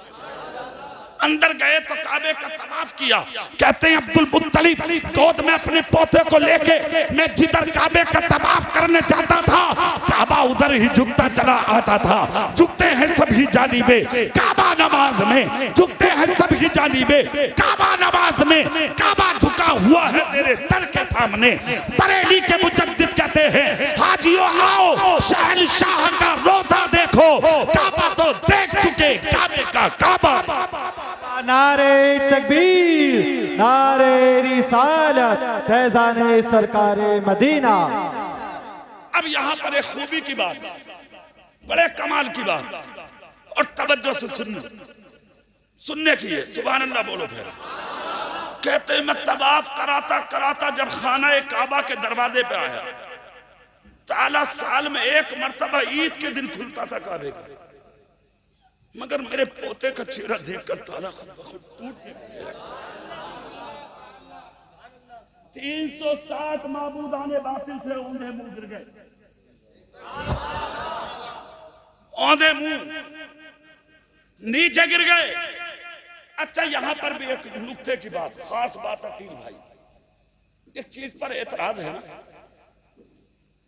अंदर गए तो काबे का तवाफ किया। कहते हैं अब्दुल मुत्तलिब गोद में अपने पोते को लेके मैं जिधर काबे का तवाफ करने जाता था काबा उधर ही झुकता चला आता था। झुकते हैं सभी जानिबे काबा नमाज में, झुकते हैं सभी जानिबे काबा नमाज में। काबा झुका हुआ है तेरे दर के सामने। बरेली के मुजद्दिद कहते हैं हाजियों आओ शहंशाह का रोजा देखो। काबा तो देख चुके, काबे का काबा। नारे तकबीर, नारे रिसालत, फैज़ाने सरकारे मदीना। अब यहाँ पर एक खूबी की बात, बड़े कमाल की बात, और तवज्जो से सुनने की है। सुभान अल्लाह बोलो फिर। कहते हैं मैं तवाफ कराता कराता जब खाना काबा के दरवाजे पे आया, ताला साल में एक मर्तबा ईद के दिन खुलता था काबे का, मगर मेरे पोते का चेहरा देखकर ताला खुद ब खुद टूट गया। 360 माबूदाने बातिल थे, औंधे मुंह गिर गए। औंधे मुंह नीचे गिर गए। अच्छा, यहां पर भी एक नुक्ते की बात, खास बात अकील भाई, एक चीज पर एतराज है ना।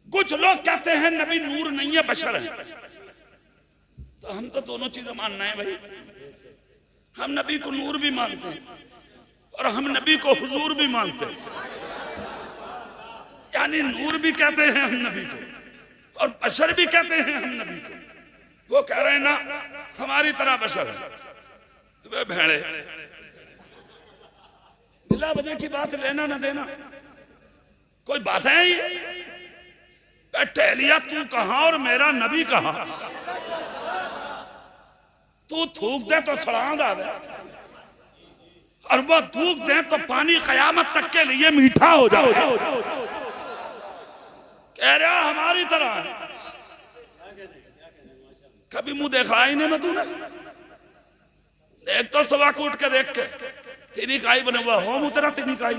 कुछ लोग कहते हैं नबी नूर नहीं है, बशर है। तो हम तो दोनों चीजें मानना है भाई। हम नबी को नूर भी मानते हैं और हम नबी को हुजूर भी मानते हैं। यानी नूर भी कहते हैं हम नबी को और बशर भी कहते हैं हम नबी को। वो कह रहे हैं ना हमारी तरह बशर है। वे भेड़े बिला वजह की बात लेना ना देना कोई बात है? ये टहलिया तू कहां और मेरा नबी कहां? तू थूक दे तो सड़ांग आ गया और वो थूक दे तो पानी कयामत तक के लिए मीठा हो जाए। कह रहा हमारी तरह। कभी मुंह देखा ही नहीं मैं तूने? देख तो सवा कूट के देख के तेरी काई बने हुआ हो मुँह तेरा तेरी काई।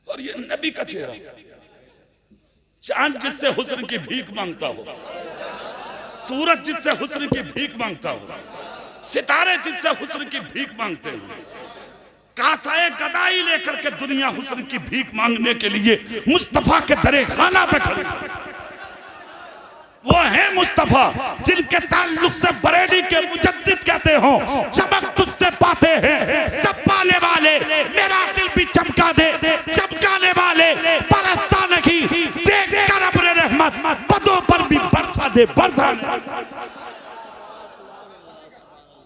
और ये नबी का चेहरा, चांद जिससे हुस्न की भीख मांगता हो। सूरज जिससे हुस्न की भीख मांगता हो, सितारे जिससे हुस्न की भीख मांगते हैं, कासाए गदाई लेकर के दुनिया हुस्न की भीख मांगने के लिए मुस्तफा के दरे खाना पे खड़ी। वो है मुस्तफा जिनके ताल्लुक से बरेली के मुजद्दिद कहते हो चमक तुझसे पाते हैं सब पाने वाले, मेरा दिल भी चमका दे चमकाने वाले, बरसता नहीं देख कर अपने रहमत पदों पर भी बरसा दे बरसा दे।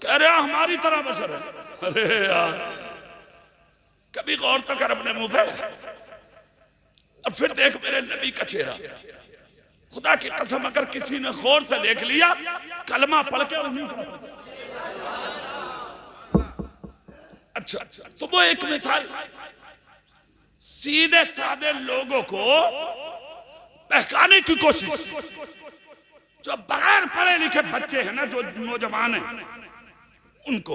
कह रहे हमारी तरह बशर है। अरे यार कभी गौर तो कर अपने मुंह पे, और फिर देख मेरे नबी का चेहरा। खुदा की कसम अगर किसी ने गौर से देख लिया कलमा पढ़ के उन्हीं को। अच्छा तो वो एक मिसाल सीधे साधे लोगों को बहकाने की कोशिश, जो बगैर पढ़े लिखे बच्चे हैं ना, जो नौजवान हैं, उनको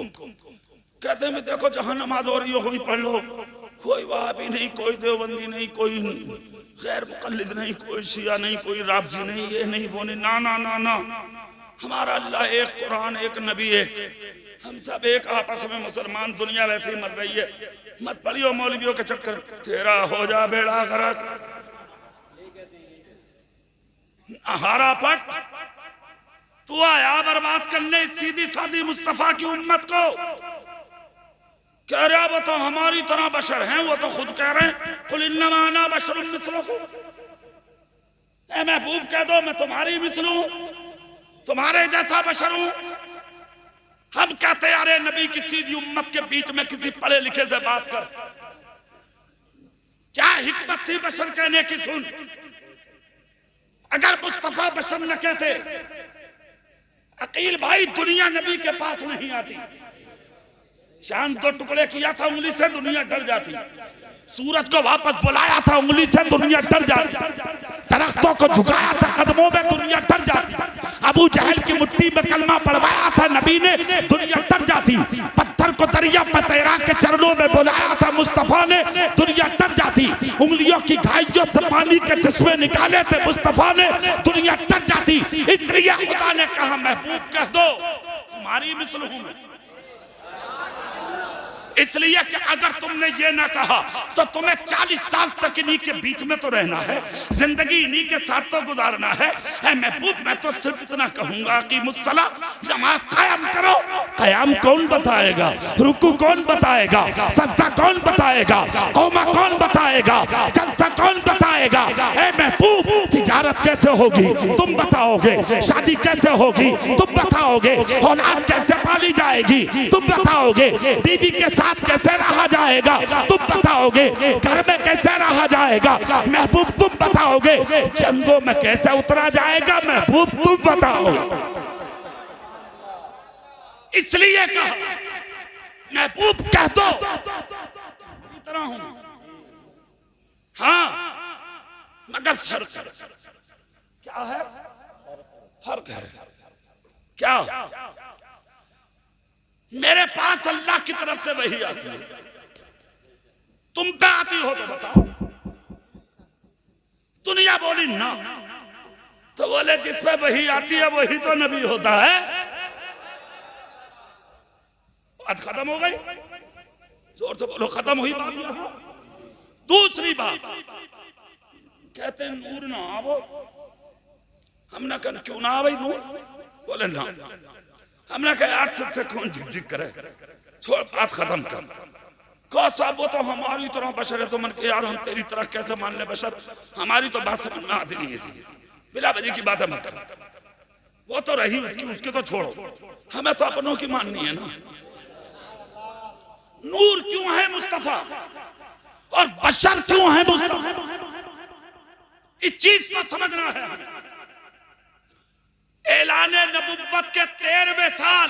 कहते हैं देखो जहां नमाज हो रही हो वहीं पढ़ लो, कोई वहाबी नहीं, कोई देवबंदी नहीं, कोई गैर मुकल्लिद नहीं, कोई शिया नहीं, कोई राफजी नहीं, ये नहीं वो नहीं, ना ना ना ना, हमारा अल्लाह एक, कुरान एक, नबी एक, हम सब एक, आपस में मुसलमान, दुनिया वैसे ही मर रही है, मत पढ़ियो मौलवियों के चक्कर, तेरा हो जा बेड़ा गर्क। हारा पट तू आया बर्बाद करने सीधी सादी मुस्तफा की उम्मत को। कह रहा वो तो हमारी तरह बशर हैं, वो तो खुद कह रहे हैं कुल इन्नमा अना बशरुम मिस्लुकुम, ऐ महबूब कह दो मैं तुम्हारी मिसल हूं, तुम्हारे जैसा बशर हूं। हम कहते अरे नबी की सीधी उम्मत के बीच में किसी पढ़े लिखे से बात कर, क्या हिकमत थी बशर कहने की? सुन, अगर मुस्तफा बशर न कहते अकील भाई दुनिया नबी के पास नहीं आती। चांद दो टुकड़े किया था उंगली से दुनिया डर जाती, सूरज को वापस बुलाया था उंगली से दुनिया डर जाती, दरख्तों को झुकाया था कदमों में दुनिया डर जाती, अबू जहल की मुट्ठी में कलमा पढ़वाया था नबी ने दुनिया डर जाती, पत्थर को दरिया में तैरा के चरणों में बुलाया था मुस्तफा ने दुनिया डर जाती, उंगलियों की घाइयों से पानी के चश्मे निकाले थे मुस्तफा ने दुनिया डर जाती। इसलिए खुदा ने कहा महबूब कह दो तुम्हारी मिसल हूं मैं। इसलिए कि अगर तुमने ये ना कहा तो तुम्हें 40 साल तक इन्हीं के बीच में तो रहना है, जिंदगी इन्हीं के साथ तो गुजारना है। महबूब मैं तो सिर्फ इतना कहूंगा कि मुस्सला नमाज कायम करो। कयाम कौन बताएगा, रुकू कौन बताएगा, सजदा कौन बताएगा, कौमा कौन बताएगा, जलसा कौन बताएगा? ऐ महबूब तिजारत कैसे होगी तुम बताओगे, शादी कैसे होगी तुम बताओगे, औलाद कैसे पाली जाएगी तुम बताओगे, बीवी के साथ कैसे रहा जाएगा तुम बताओगे, घर में कैसे रहा जाएगा महबूब तुम बताओगे, जंगों में कैसे उतरा जाएगा महबूब तुम बताओगे। इसलिए कहा महबूब कह दो पूरी तरह हूं, हाँ मगर फर्क है। क्या है फर्क? है क्या? मेरे पास अल्लाह की तरफ से वही आती है, तुम पे आती हो तो बताओ। दुनिया बोली ना, तो बोले जिस पे वही आती है वही तो नबी होता है। बात खत्म हो गई, जोर से बोलो खत्म हुई बात। दूसरी बात कहते नूर ना आवो, हमने कहा क्यों ना आवे नूर? बोले ना, हमने कहा अर्थ से कौन झिकझिक करे, छोड़ बात खत्म कर। कहा साहब वो तो हमारी तरह बशर है, तो मन के यार हम तेरी तरह कैसे मान ले बशर, हमारी तो बात समझ में आती नहीं है। बिला बजी की बात है मत कर, वो तो रही उसके तो छोड़ो, हमें तो अपनों की माननी है ना। नूर क्यों है मुस्तफा और बशर क्यों है मुस्तफा, इस चीज को समझना है। ऐलाने नबुव्वत के 13वें साल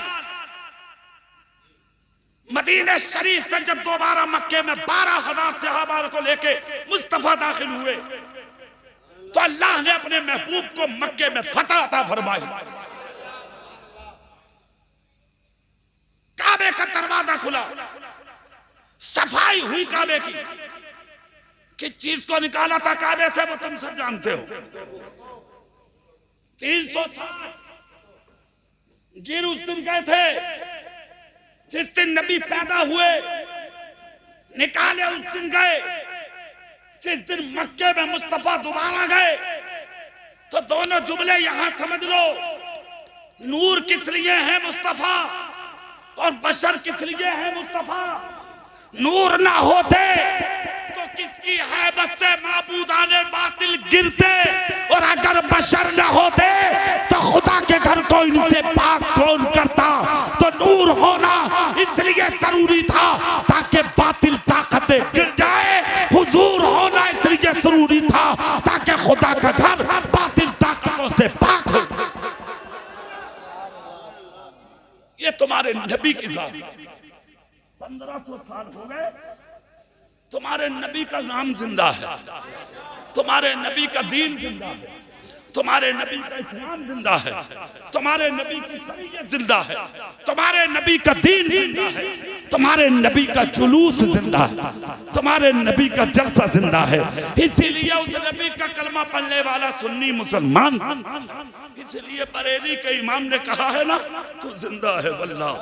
मदीने शरीफ से जब दोबारा मक्के में 12,000 सहाबा को लेके मुस्तफा दाखिल हुए तो अल्लाह ने अपने महबूब को मक्के में फतह अता फरमाई। काबे का दरवाजा खुला, सफाई हुई काबे की। किस चीज को निकाला था काबे से वो तुम सब जानते हो। 300 साल गिर उस दिन गए थे जिस दिन नबी पैदा हुए, निकाले उस दिन गए जिस दिन मक्के में मुस्तफा दोबारा गए। तो दोनों जुमले यहां समझ लो, नूर किस लिए है मुस्तफा और बशर किस लिए है मुस्तफा। नूर ना होते तो किसकी हैबत से माबूदाने बातिल गिरते, और अगर बशर ना होते तो खुदा के घर को इनसे पाक कौन करता। तो नूर होना इसलिए जरूरी था ताकि बातिल ताकतें गिर जाए, हुजूर होना इसलिए जरूरी था ताकि खुदा का घर बातिल ताकतों से पाक हो। ये तुम्हारे नबी की जात, 1500 साल हो गए, तुम्हारे नबी का नाम जिंदा है, तुम्हारे नबी का दीन जिंदा है, तुम्हारे नबी का इस्लाम जिंदा है, तुम्हारे नबी की शरीयत जिंदा है, तुम्हारे नबी का दीन जिंदा है, तुम्हारे नबी का जुलूस जिंदा है, तुम्हारे नबी का जलसा जिंदा है। इसीलिए उस नबी का कलमा पढ़ने वाला सुन्नी मुसलमान, इसलिए बरेली के इमाम ने कहा है ना, तू जिंदा है वल्लाह,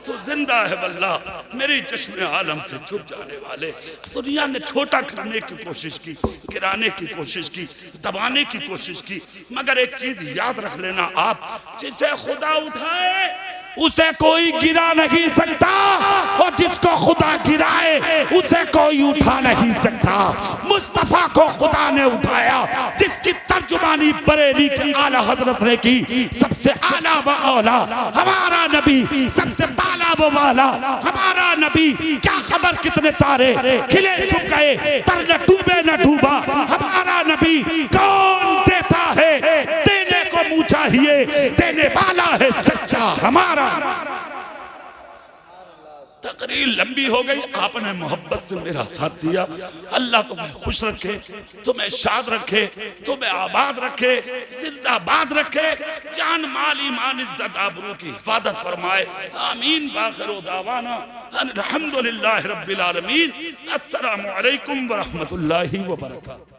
तू जिंदा है वल्लाह। मेरी चश्मे आलम से छुप जाने वाले, दुनिया ने छोटा करने की कोशिश की, गिराने की कोशिश की, दबाने की कोशिश की, मगर एक चीज याद रख लेना आप, जिसे खुदा उठाए उसे कोई गिरा नहीं सकता, और जिसको खुदा गिराए उसे कोई उठा नहीं सकता। मुस्तफा को खुदा ने उठाया, जिसकी तर्जुमानी बरेली के आला हजरत ने की। सबसे आला व औला हमारा नबी, सबसे बाला व वाला हमारा नबी। क्या खबर कितने तारे खिले छुप गए, पर न डूबे न डूबा हमारा नबी। कौन देता है, देने को मुँह चाहिए, देने वाला है सच्चा हमारा। तकरीर लंबी हो गई, आपने मोहब्बत से मेरा साथ दिया। अल्लाह तुम्हें खुश रखे, तुम्हें शाद रखे, तुम्हें आबाद रखे, जिंदाबाद रखे, जान माल ईमान इज्जत आबरू की हिफाजत फरमाए। आमीन। बाखिर दावाना अल्हम्दुलिल्लाहि रब्बिल आलमीन। अस्सलामु अलैकुम व रहमतुल्लाहि व बरकातहू।